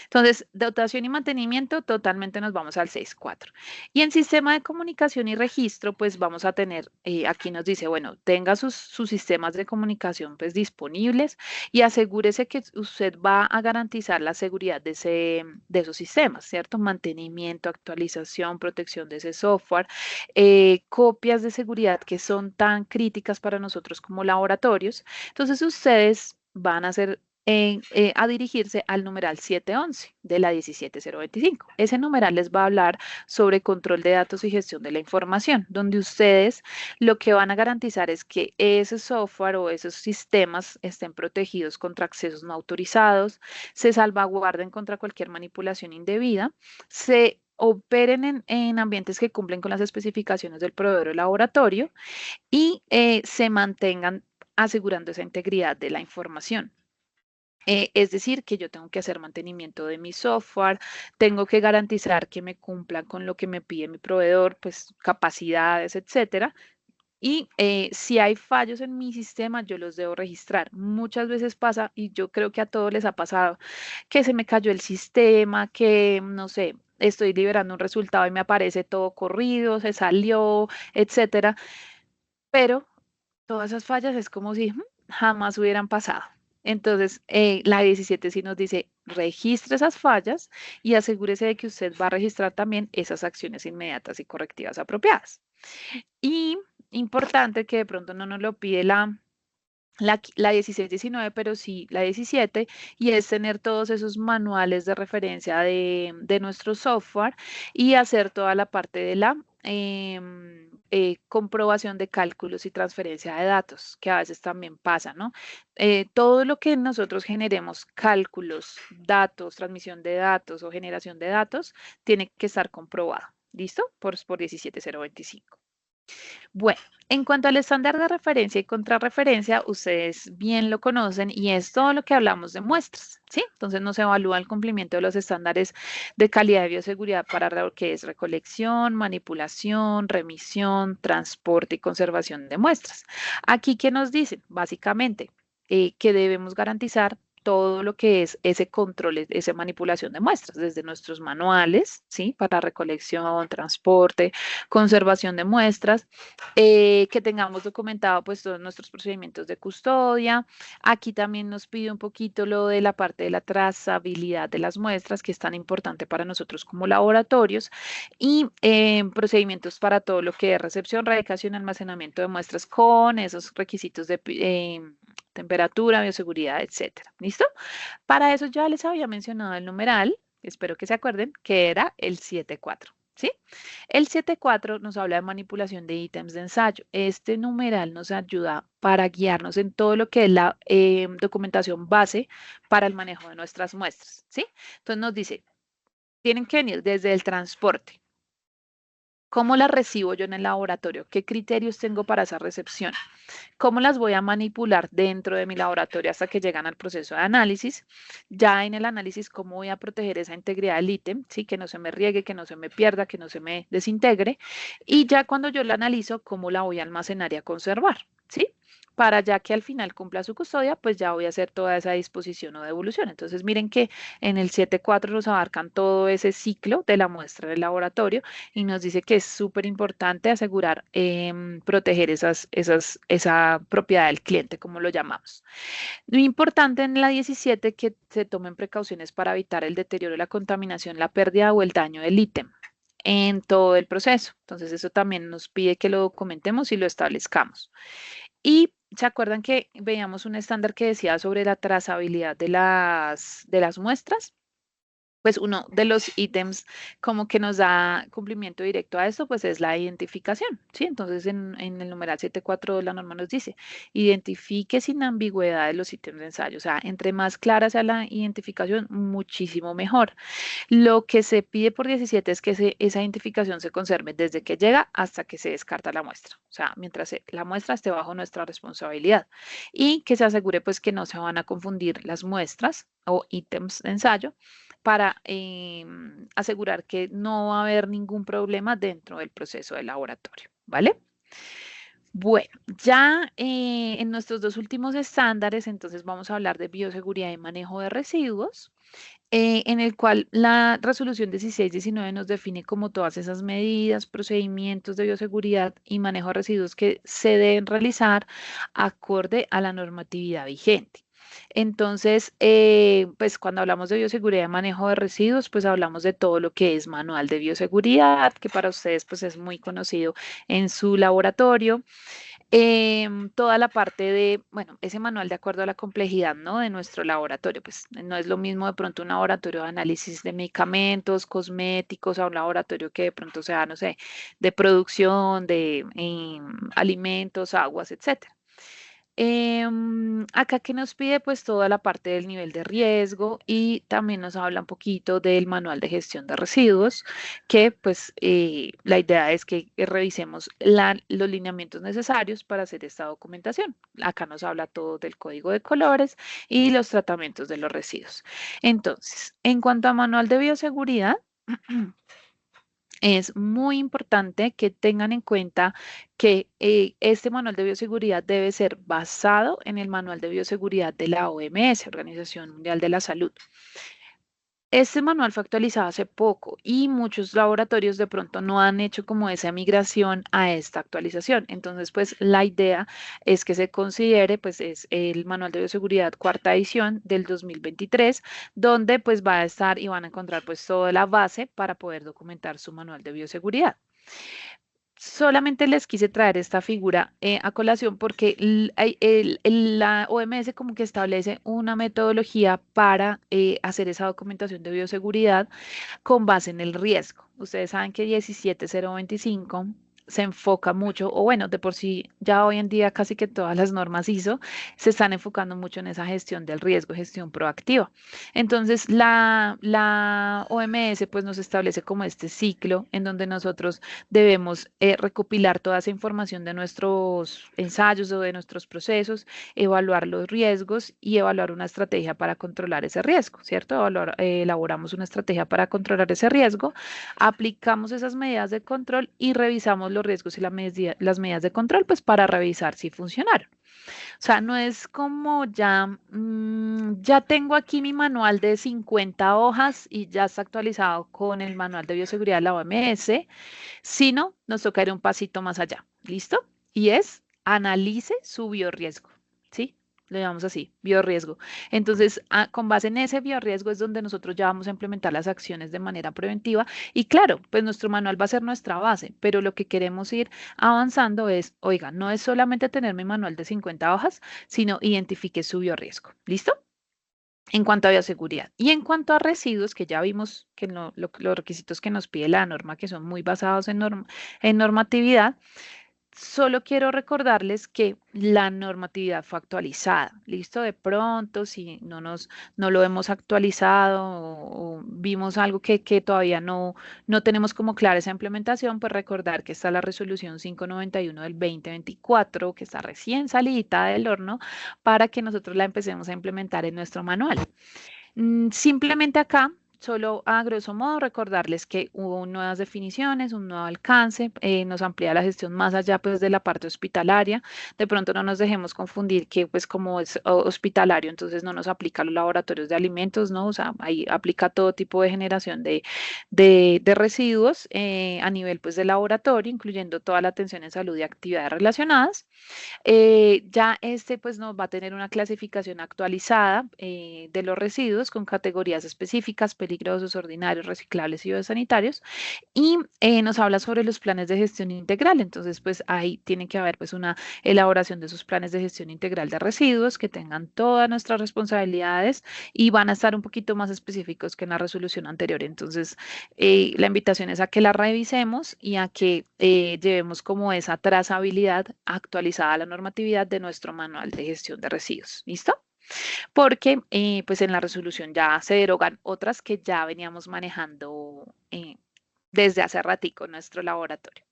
Entonces, dotación y mantenimiento, totalmente nos vamos al 6.4. Y en sistema de comunicación y registro, pues vamos a tener, aquí nos dice, bueno, tenga sus sistemas de comunicación pues disponibles y asegúrese que usted va a garantizar la seguridad de esos sistemas, ¿cierto? Mantenimiento, actualización, protección de ese software, copias de seguridad que son tan críticas para nosotros como laboratorios. Entonces, ustedes van a hacer a dirigirse al numeral 711 de la 17025. Ese numeral les va a hablar sobre control de datos y gestión de la información, donde ustedes lo que van a garantizar es que ese software o esos sistemas estén protegidos contra accesos no autorizados, se salvaguarden contra cualquier manipulación indebida, se operen en ambientes que cumplen con las especificaciones del proveedor o laboratorio y se mantengan asegurando esa integridad de la información. Es decir, que yo tengo que hacer mantenimiento de mi software, tengo que garantizar que me cumplan con lo que me pide mi proveedor, pues capacidades, etcétera. Y si hay fallos en mi sistema, yo los debo registrar. Muchas veces pasa, y yo creo que a todos les ha pasado, que se me cayó el sistema, que no sé, estoy liberando un resultado y me aparece todo corrido, se salió, etcétera. Pero todas esas fallas es como si jamás hubieran pasado. Entonces, la 17 sí nos dice, registre esas fallas y asegúrese de que usted va a registrar también esas acciones inmediatas y correctivas apropiadas. Y importante que de pronto no nos lo pide la 16-19, pero sí la 17, y es tener todos esos manuales de referencia de nuestro software y hacer toda la parte de la comprobación de cálculos y transferencia de datos, que a veces también pasa, ¿no? Todo lo que nosotros generemos, cálculos, datos, transmisión de datos o generación de datos, tiene que estar comprobado. ¿Listo? Por 17025. Bueno, en cuanto al estándar de referencia y contrarreferencia, ustedes bien lo conocen y es todo lo que hablamos de muestras, ¿sí? Entonces nos evalúa el cumplimiento de los estándares de calidad de bioseguridad para lo que es recolección, manipulación, remisión, transporte y conservación de muestras. Aquí, ¿qué nos dicen? Básicamente, que debemos garantizar todo lo que es ese control, esa manipulación de muestras, desde nuestros manuales, ¿sí? Para recolección, transporte, conservación de muestras, que tengamos documentado pues todos nuestros procedimientos de custodia. Aquí también nos pide un poquito lo de la parte de la trazabilidad de las muestras, que es tan importante para nosotros como laboratorios, y procedimientos para todo lo que es recepción, radicación, almacenamiento de muestras con esos requisitos de temperatura, bioseguridad, etcétera. ¿Listo? Para eso ya les había mencionado el numeral, espero que se acuerden, que era el 7.4. ¿Sí? El 7.4 nos habla de manipulación de ítems de ensayo. Este numeral nos ayuda para guiarnos en todo lo que es la documentación base para el manejo de nuestras muestras. ¿Sí? Entonces nos dice, tienen que venir desde el transporte. ¿Cómo las recibo yo en el laboratorio? ¿Qué criterios tengo para esa recepción? ¿Cómo las voy a manipular dentro de mi laboratorio hasta que llegan al proceso de análisis? Ya en el análisis, ¿cómo voy a proteger esa integridad del ítem? ¿Sí? Que no se me riegue, que no se me pierda, que no se me desintegre. Y ya cuando yo la analizo, ¿cómo la voy a almacenar y a conservar? ¿Sí? Para ya que al final cumpla su custodia, pues ya voy a hacer toda esa disposición o devolución. Entonces, miren que en el 7.4 nos abarcan todo ese ciclo de la muestra del laboratorio y nos dice que es súper importante asegurar, proteger esa propiedad del cliente, como lo llamamos. Lo importante en la 17 que se tomen precauciones para evitar el deterioro, la contaminación, la pérdida o el daño del ítem en todo el proceso. Entonces, eso también nos pide que lo documentemos y lo establezcamos. Y se acuerdan que veíamos un estándar que decía sobre la trazabilidad de las muestras. Pues uno de los ítems como que nos da cumplimiento directo a esto, pues es la identificación, ¿sí? Entonces en el numeral 7.4 la norma nos dice, identifique sin ambigüedad los ítems de ensayo, o sea, entre más clara sea la identificación, muchísimo mejor. Lo que se pide por 17 es que esa identificación se conserve desde que llega hasta que se descarta la muestra, o sea, mientras la muestra esté bajo nuestra responsabilidad y que se asegure pues que no se van a confundir las muestras o ítems de ensayo para asegurar que no va a haber ningún problema dentro del proceso de laboratorio, ¿vale? Bueno, ya en nuestros dos últimos estándares, entonces vamos a hablar de bioseguridad y manejo de residuos, en el cual la resolución 1619 nos define como todas esas medidas, procedimientos de bioseguridad y manejo de residuos que se deben realizar acorde a la normatividad vigente. Entonces, pues cuando hablamos de bioseguridad y manejo de residuos, pues hablamos de todo lo que es manual de bioseguridad, que para ustedes pues es muy conocido en su laboratorio. Toda la parte de, bueno, ese manual de acuerdo a la complejidad, ¿no? De nuestro laboratorio, pues no es lo mismo de pronto un laboratorio de análisis de medicamentos, cosméticos, a un laboratorio que de pronto sea, no sé, de producción, de alimentos, aguas, etcétera. Acá que nos pide pues toda la parte del nivel de riesgo y también nos habla un poquito del manual de gestión de residuos, que pues la idea es que revisemos los lineamientos necesarios para hacer esta documentación. Acá nos habla todo del código de colores y los tratamientos de los residuos. Entonces, en cuanto a manual de bioseguridad, es muy importante que tengan en cuenta que este manual de bioseguridad debe ser basado en el manual de bioseguridad de la OMS, Organización Mundial de la Salud. Este manual fue actualizado hace poco y muchos laboratorios de pronto no han hecho como esa migración a esta actualización. Entonces, pues la idea es que se considere, pues es el manual de bioseguridad cuarta edición del 2023, donde pues va a estar y van a encontrar pues toda la base para poder documentar su manual de bioseguridad. Solamente les quise traer esta figura a colación porque la OMS como que establece una metodología para hacer esa documentación de bioseguridad con base en el riesgo. Ustedes saben que 17025 se enfoca mucho, o bueno, de por sí ya hoy en día casi que todas las normas ISO se están enfocando mucho en esa gestión del riesgo, gestión proactiva. Entonces, la OMS pues nos establece como este ciclo en donde nosotros debemos recopilar toda esa información de nuestros ensayos o de nuestros procesos, evaluar los riesgos y evaluar una estrategia para controlar ese riesgo, ¿cierto? Elaboramos una estrategia para controlar ese riesgo, aplicamos esas medidas de control y revisamos los riesgos y las medidas de control, pues para revisar si funcionaron. O sea, no es como ya tengo aquí mi manual de 50 hojas y ya está actualizado con el manual de bioseguridad de la OMS, sino nos toca ir un pasito más allá. ¿Listo? Y es analice su biorriesgo. ¿Sí? Lo llamamos así, biorriesgo. Entonces, con base en ese biorriesgo es donde nosotros ya vamos a implementar las acciones de manera preventiva. Y claro, pues nuestro manual va a ser nuestra base, pero lo que queremos ir avanzando es, oiga, no es solamente tener mi manual de 50 hojas, sino identifique su biorriesgo. ¿Listo? En cuanto a bioseguridad. Y en cuanto a residuos, que ya vimos que los requisitos que nos pide la norma, que son muy basados en normatividad, solo quiero recordarles que la normatividad fue actualizada. Listo, de pronto, si no lo hemos actualizado o vimos algo que todavía no tenemos como clara esa implementación, pues recordar que está la resolución 591 del 2024, que está recién salida del horno, para que nosotros la empecemos a implementar en nuestro manual. Simplemente acá, solo a grosso modo, recordarles que hubo nuevas definiciones, un nuevo alcance, nos amplía la gestión más allá pues de la parte hospitalaria. De pronto no nos dejemos confundir que pues como es hospitalario, entonces no nos aplica a los laboratorios de alimentos, ¿no? O sea, ahí aplica todo tipo de generación de residuos a nivel pues de laboratorio, incluyendo toda la atención en salud y actividades relacionadas. Ya este pues nos va a tener una clasificación actualizada de los residuos con categorías específicas, peligrosos, ordinarios, reciclables y biosanitarios. Y nos habla sobre los planes de gestión integral. Entonces pues ahí tiene que haber pues una elaboración de esos planes de gestión integral de residuos que tengan todas nuestras responsabilidades y van a estar un poquito más específicos que en la resolución anterior. Entonces la invitación es a que la revisemos y a que llevemos como esa trazabilidad actualizada a la normatividad de nuestro manual de gestión de residuos. ¿Listo? Porque pues en la resolución ya se derogan otras que ya veníamos manejando desde hace ratico en nuestro laboratorio.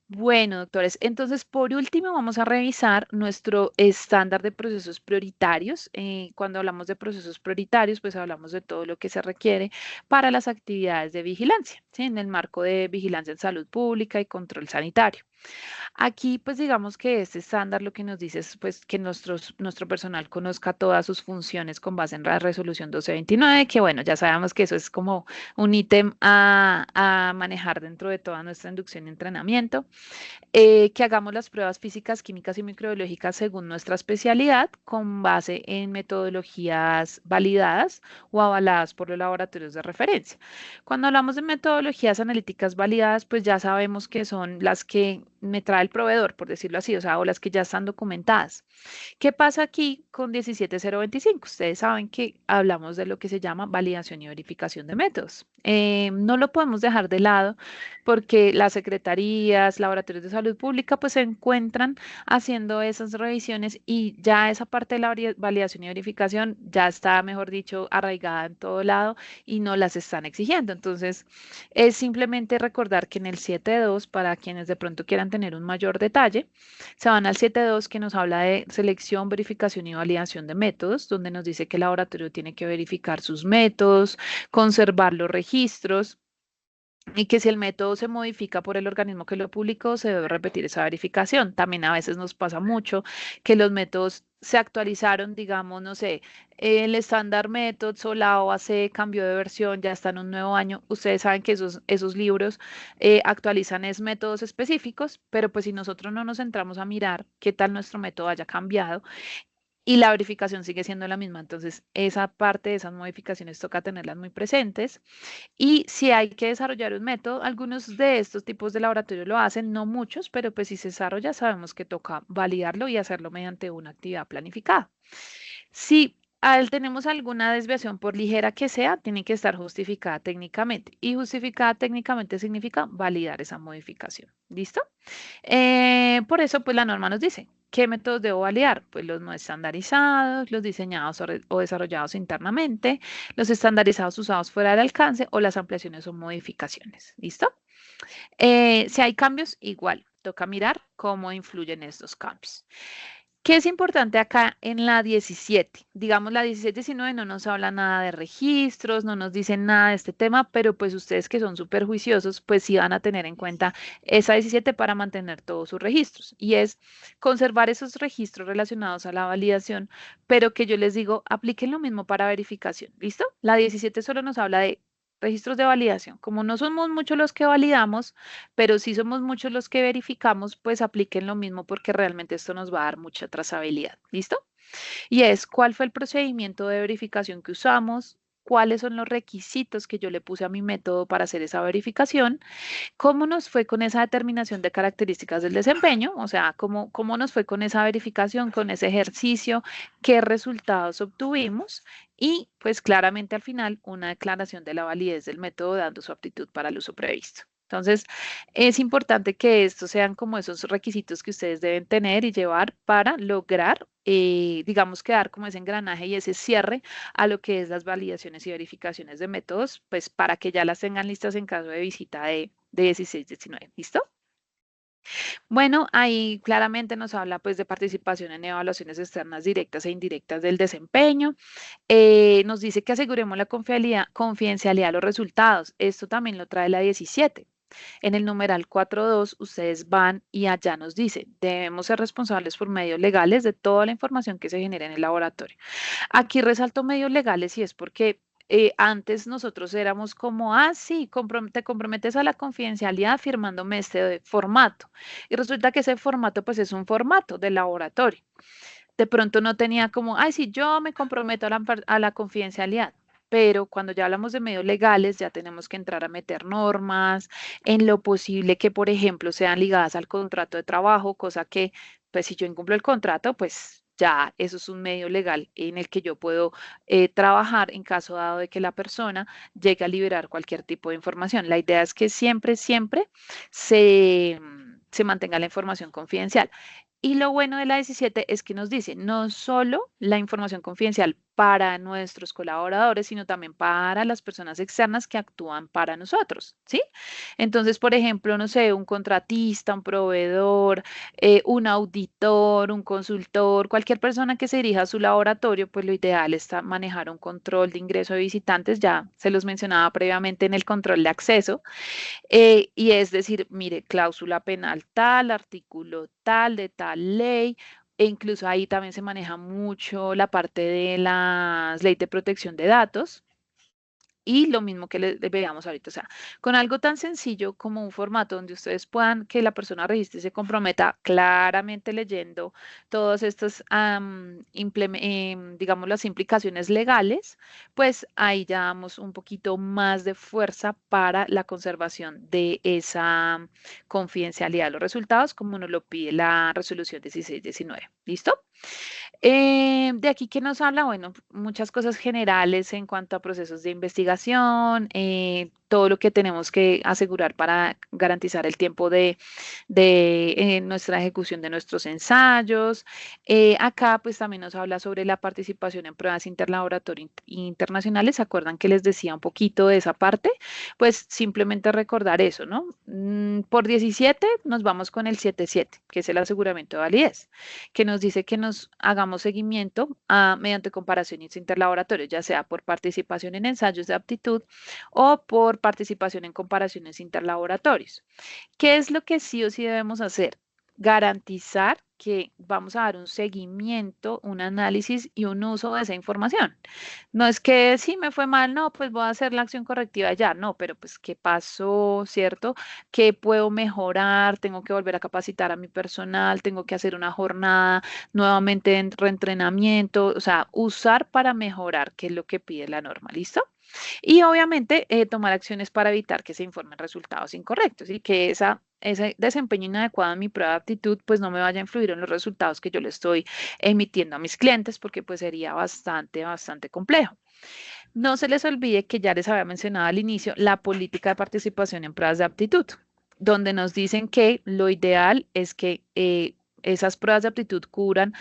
Bueno, doctores, entonces por último vamos a revisar nuestro estándar de procesos prioritarios. Cuando hablamos de procesos prioritarios, pues hablamos de todo lo que se requiere para las actividades de vigilancia, ¿sí? En el marco de vigilancia en salud pública y control sanitario. Aquí, pues digamos que este estándar lo que nos dice es pues que nuestro personal conozca todas sus funciones con base en la resolución 1229, que bueno, ya sabemos que eso es como un ítem a manejar dentro de toda nuestra inducción y entrenamiento. Que hagamos las pruebas físicas, químicas y microbiológicas según nuestra especialidad, con base en metodologías validadas o avaladas por los laboratorios de referencia. Cuando hablamos de metodologías analíticas validadas, pues ya sabemos que son las que me trae el proveedor, por decirlo así, o sea, o las que ya están documentadas. ¿Qué pasa aquí con 17025? Ustedes saben que hablamos de lo que se llama validación y verificación de métodos. No lo podemos dejar de lado porque las secretarías, laboratorios de salud pública, pues se encuentran haciendo esas revisiones y ya esa parte de la validación y verificación ya está, mejor dicho, arraigada en todo lado y no las están exigiendo. Entonces, es simplemente recordar que en el 7.2, para quienes de pronto quieran tener un mayor detalle, se van al 7.2 que nos habla de selección, verificación y validación de métodos, donde nos dice que el laboratorio tiene que verificar sus métodos, conservar los registros y que si el método se modifica por el organismo que lo publicó, se debe repetir esa verificación. También a veces nos pasa mucho que los métodos se actualizaron, digamos, no sé, el estándar método Solao hace cambio de versión, ya está en un nuevo año. Ustedes saben que esos libros actualizan es métodos específicos, pero pues si nosotros no nos centramos a mirar qué tal nuestro método haya cambiado, y la verificación sigue siendo la misma. Entonces, esa parte de esas modificaciones toca tenerlas muy presentes. Y si hay que desarrollar un método, algunos de estos tipos de laboratorio lo hacen, no muchos, pero pues si se desarrolla, sabemos que toca validarlo y hacerlo mediante una actividad planificada. Si tenemos alguna desviación, por ligera que sea, tiene que estar justificada técnicamente. Y justificada técnicamente significa validar esa modificación. ¿Listo? Por eso, pues la norma nos dice, ¿qué métodos debo validar? Pues los no estandarizados, los diseñados o desarrollados internamente, los estandarizados usados fuera del alcance o las ampliaciones o modificaciones. ¿Listo? Si hay cambios, igual, toca mirar cómo influyen estos cambios. ¿Qué es importante acá en la 17? Digamos, la 17-19 no nos habla nada de registros, no nos dice nada de este tema, pero pues ustedes que son súper juiciosos, pues sí van a tener en cuenta esa 17 para mantener todos sus registros. Y es conservar esos registros relacionados a la validación, pero que yo les digo, apliquen lo mismo para verificación. ¿Listo? La 17 solo nos habla de registros de validación. Como no somos muchos los que validamos, pero si somos muchos los que verificamos, pues apliquen lo mismo porque realmente esto nos va a dar mucha trazabilidad. ¿Listo? Y es cuál fue el procedimiento de verificación que usamos, cuáles son los requisitos que yo le puse a mi método para hacer esa verificación, cómo nos fue con esa determinación de características del desempeño, o sea, cómo nos fue con esa verificación, con ese ejercicio, qué resultados obtuvimos y pues claramente al final una declaración de la validez del método dando su aptitud para el uso previsto. Entonces, es importante que estos sean como esos requisitos que ustedes deben tener y llevar para lograr, digamos, que dar como ese engranaje y ese cierre a lo que es las validaciones y verificaciones de métodos, pues para que ya las tengan listas en caso de visita de 16-19. ¿Listo? Bueno, ahí claramente nos habla pues de participación en evaluaciones externas directas e indirectas del desempeño. Nos dice que aseguremos la confidencialidad de los resultados. Esto también lo trae la 17. En el numeral 4.2, ustedes van y allá nos dice, debemos ser responsables por medios legales de toda la información que se genere en el laboratorio. Aquí resalto medios legales y es porque antes nosotros éramos como, ah, sí, te comprometes a la confidencialidad firmándome este formato. Y resulta que ese formato pues es un formato de laboratorio. De pronto no tenía como, ay, sí, yo me comprometo a la confidencialidad. Pero cuando ya hablamos de medios legales, ya tenemos que entrar a meter normas en lo posible que, por ejemplo, sean ligadas al contrato de trabajo, cosa que, pues, si yo incumplo el contrato, pues ya eso es un medio legal en el que yo puedo trabajar en caso dado de que la persona llegue a liberar cualquier tipo de información. La idea es que siempre, siempre se mantenga la información confidencial. Y lo bueno de la 17 es que nos dice no solo la información confidencial para nuestros colaboradores, sino también para las personas externas que actúan para nosotros, ¿sí? Entonces, por ejemplo, no sé, un contratista, un proveedor, un auditor, un consultor, cualquier persona que se dirija a su laboratorio, pues lo ideal es manejar un control de ingreso de visitantes, ya se los mencionaba previamente en el control de acceso, y es decir, mire, cláusula penal tal, artículo tal, de tal ley, e incluso ahí también se maneja mucho la parte de las leyes de protección de datos. Y lo mismo que le veíamos ahorita, o sea, con algo tan sencillo como un formato donde ustedes puedan que la persona registre y se comprometa claramente leyendo todas estas, digamos, las implicaciones legales, pues ahí ya damos un poquito más de fuerza para la conservación de esa confidencialidad de los resultados, como nos lo pide la resolución 1619. ¿Listo? De aquí que nos habla, bueno, muchas cosas generales en cuanto a procesos de investigación, todo lo que tenemos que asegurar para garantizar el tiempo de nuestra ejecución de nuestros ensayos. Acá pues también nos habla sobre la participación en pruebas interlaboratorio internacionales. ¿Se acuerdan que les decía un poquito de esa parte? Pues simplemente recordar eso, ¿no? Por 17 nos vamos con el 7.7, que es el aseguramiento de validez, que nos dice que nos hagamos seguimiento mediante comparaciones interlaboratorios, ya sea por participación en ensayos de aptitud o por participación en comparaciones interlaboratorios. ¿Qué es lo que sí o sí debemos hacer? Garantizar que vamos a dar un seguimiento, un análisis y un uso de esa información. No es que si me fue mal, no, pues voy a hacer la acción correctiva ya, no, pero pues qué pasó, ¿cierto? ¿Qué puedo mejorar? Tengo que volver a capacitar a mi personal, tengo que hacer una jornada nuevamente de reentrenamiento, o sea, usar para mejorar, que es lo que pide la norma, ¿listo? Y obviamente tomar acciones para evitar que se informen resultados incorrectos y que ese desempeño inadecuado en mi prueba de aptitud pues no me vaya a influir en los resultados que yo le estoy emitiendo a mis clientes porque pues sería bastante, bastante complejo. No se les olvide que ya les había mencionado al inicio la política de participación en pruebas de aptitud, donde nos dicen que lo ideal es que esas pruebas de aptitud cubran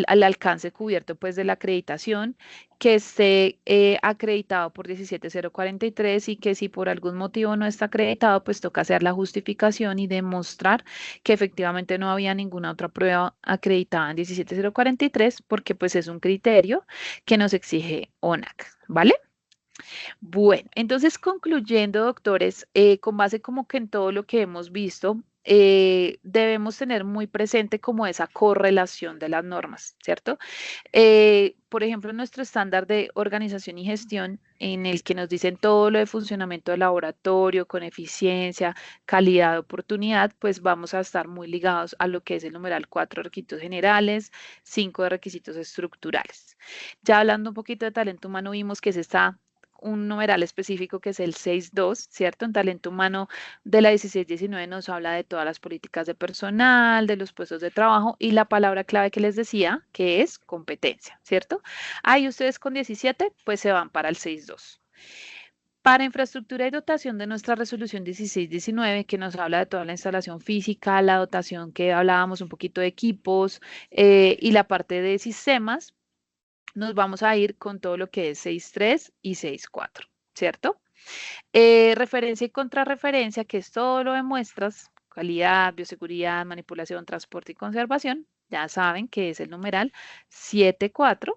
al alcance cubierto pues de la acreditación, que esté acreditado por 17043 y que si por algún motivo no está acreditado, pues toca hacer la justificación y demostrar que efectivamente no había ninguna otra prueba acreditada en 17043 porque pues es un criterio que nos exige ONAC, ¿vale? Bueno, entonces concluyendo, doctores, con base como que en todo lo que hemos visto, debemos tener muy presente como esa correlación de las normas, ¿cierto? Por ejemplo, nuestro estándar de organización y gestión, en el que nos dicen todo lo de funcionamiento del laboratorio, con eficiencia, calidad, oportunidad, pues vamos a estar muy ligados a lo que es el numeral 4 requisitos generales, 5 de requisitos estructurales. Ya hablando un poquito de talento humano, vimos que es un numeral específico que es el 6.2, ¿cierto? En talento humano de la 1619 nos habla de todas las políticas de personal, de los puestos de trabajo y la palabra clave que les decía, que es competencia, ¿cierto? Ahí ustedes con 17, pues se van para el 6.2. Para infraestructura y dotación de nuestra resolución 1619, que nos habla de toda la instalación física, la dotación que hablábamos un poquito de equipos y la parte de sistemas, nos vamos a ir con todo lo que es 6.3 y 6.4, ¿cierto? Referencia y contrarreferencia, que es todo lo de muestras, calidad, bioseguridad, manipulación, transporte y conservación, ya saben que es el numeral 7.4.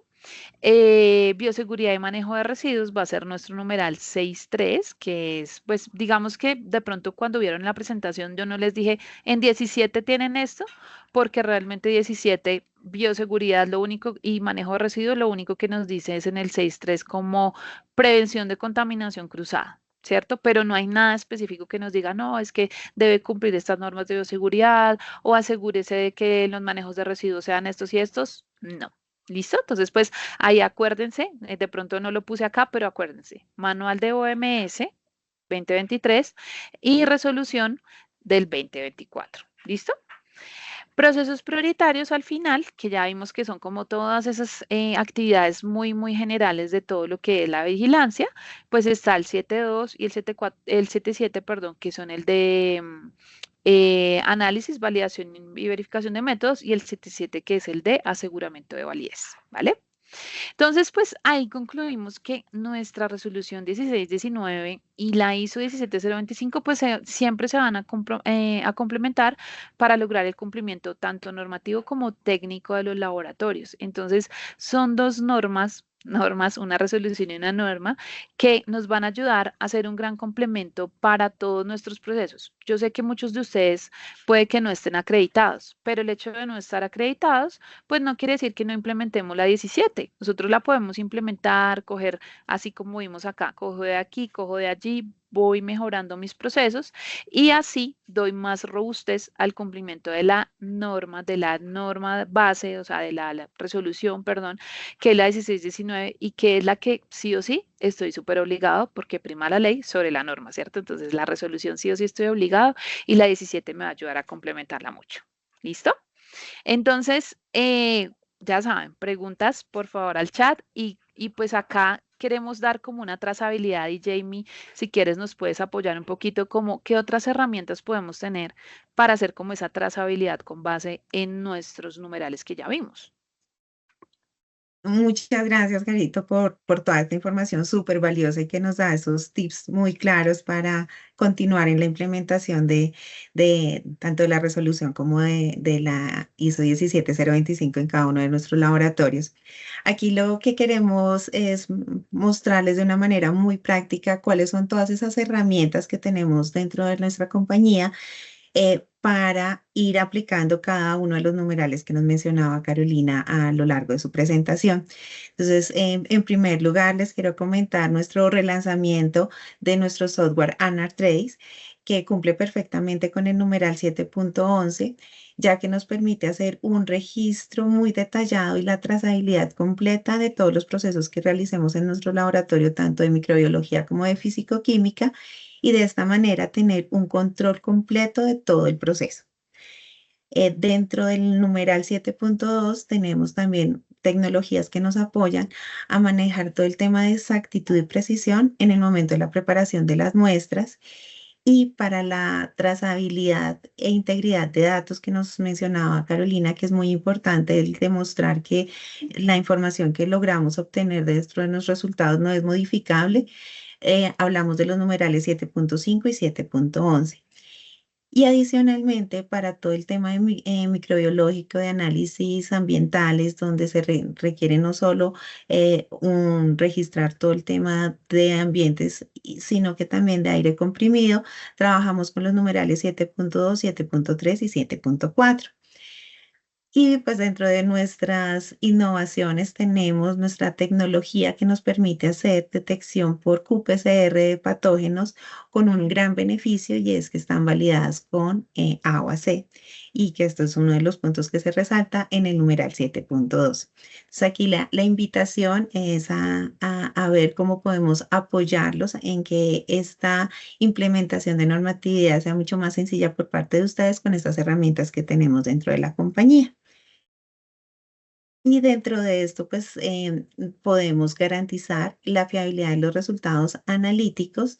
Bioseguridad y manejo de residuos va a ser nuestro numeral 6.3, que es, pues, digamos que de pronto cuando vieron la presentación yo no les dije, en 17 tienen esto, porque realmente 17, bioseguridad lo único y manejo de residuos, lo único que nos dice es en el 6.3 como prevención de contaminación cruzada. ¿Cierto? Pero no hay nada específico que nos diga, no, es que debe cumplir estas normas de bioseguridad o asegúrese de que los manejos de residuos sean estos y estos. No. ¿Listo? Entonces, pues ahí acuérdense, de pronto no lo puse acá, pero acuérdense, manual de OMS 2023 y resolución del 2024. ¿Listo? Procesos prioritarios al final, que ya vimos que son como todas esas actividades muy, muy generales de todo lo que es la vigilancia, pues está el 7.2 y el 7.7, perdón, que son el de análisis, validación y verificación de métodos, y el 7.7, que es el de aseguramiento de validez, ¿vale? Entonces, pues ahí concluimos que nuestra resolución 1619 y la ISO 17025 pues siempre se van a complementar para lograr el cumplimiento tanto normativo como técnico de los laboratorios. Entonces, son dos normas, una resolución y una norma, que nos van a ayudar a hacer un gran complemento para todos nuestros procesos. Yo sé que muchos de ustedes puede que no estén acreditados, pero el hecho de no estar acreditados pues no quiere decir que no implementemos la 17. Nosotros la podemos implementar, coger así como vimos acá, cojo de aquí, cojo de allí, voy mejorando mis procesos y así doy más robustez al cumplimiento de la norma base, o sea, de la resolución, perdón, que es la 1619 y que es la que sí o sí estoy súper obligado porque prima la ley sobre la norma, ¿cierto? Entonces la resolución sí o sí estoy obligado y la 17 me va a ayudar a complementarla mucho. ¿Listo? Entonces, ya saben, preguntas por favor al chat y pues acá queremos dar como una trazabilidad y Jamie, si quieres nos puedes apoyar un poquito como qué otras herramientas podemos tener para hacer como esa trazabilidad con base en nuestros numerales que ya vimos. Muchas gracias, Carito, por toda esta información súper valiosa y que nos da esos tips muy claros para continuar en la implementación de tanto de la resolución como de la ISO 17025 en cada uno de nuestros laboratorios. Aquí lo que queremos es mostrarles de una manera muy práctica cuáles son todas esas herramientas que tenemos dentro de nuestra compañía para ir aplicando cada uno de los numerales que nos mencionaba Carolina a lo largo de su presentación. Entonces, en primer lugar, les quiero comentar nuestro relanzamiento de nuestro software AnarTrace, que cumple perfectamente con el numeral 7.11, ya que nos permite hacer un registro muy detallado y la trazabilidad completa de todos los procesos que realicemos en nuestro laboratorio, tanto de microbiología como de físico-química, y de esta manera tener un control completo de todo el proceso. Dentro del numeral 7.2 tenemos también tecnologías que nos apoyan a manejar todo el tema de exactitud y precisión en el momento de la preparación de las muestras Y para la trazabilidad e integridad de datos que nos mencionaba Carolina, que es muy importante el demostrar que la información que logramos obtener dentro de los resultados no es modificable, hablamos de los numerales 7.5 y 7.11. Y adicionalmente, para todo el tema de microbiológico, de análisis ambientales, donde se requiere no solo registrar todo el tema de ambientes, sino que también de aire comprimido, trabajamos con los numerales 7.2, 7.3 y 7.4. Y pues dentro de nuestras innovaciones tenemos nuestra tecnología que nos permite hacer detección por qPCR de patógenos con un gran beneficio, y es que están validadas con A o AC, y que esto es uno de los puntos que se resalta en el numeral 7.2. Entonces aquí la invitación es a ver cómo podemos apoyarlos en que esta implementación de normatividad sea mucho más sencilla por parte de ustedes con estas herramientas que tenemos dentro de la compañía. Y dentro de esto, pues podemos garantizar la fiabilidad de los resultados analíticos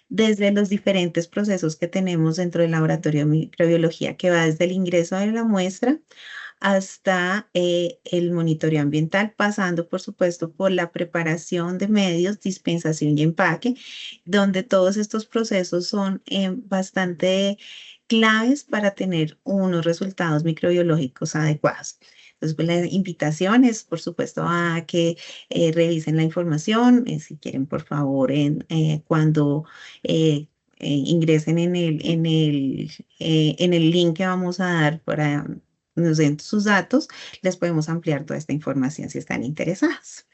desde los diferentes procesos que tenemos dentro del laboratorio de microbiología, que va desde el ingreso de la muestra hasta el monitoreo ambiental, pasando, por supuesto, por la preparación de medios, dispensación y empaque, donde todos estos procesos son bastante claves para tener unos resultados microbiológicos adecuados. Entonces, pues, la invitación es, por supuesto, a que revisen la información. Si quieren, por favor, cuando ingresen en el link que vamos a dar para nos den sus datos, les podemos ampliar toda esta información si están interesados.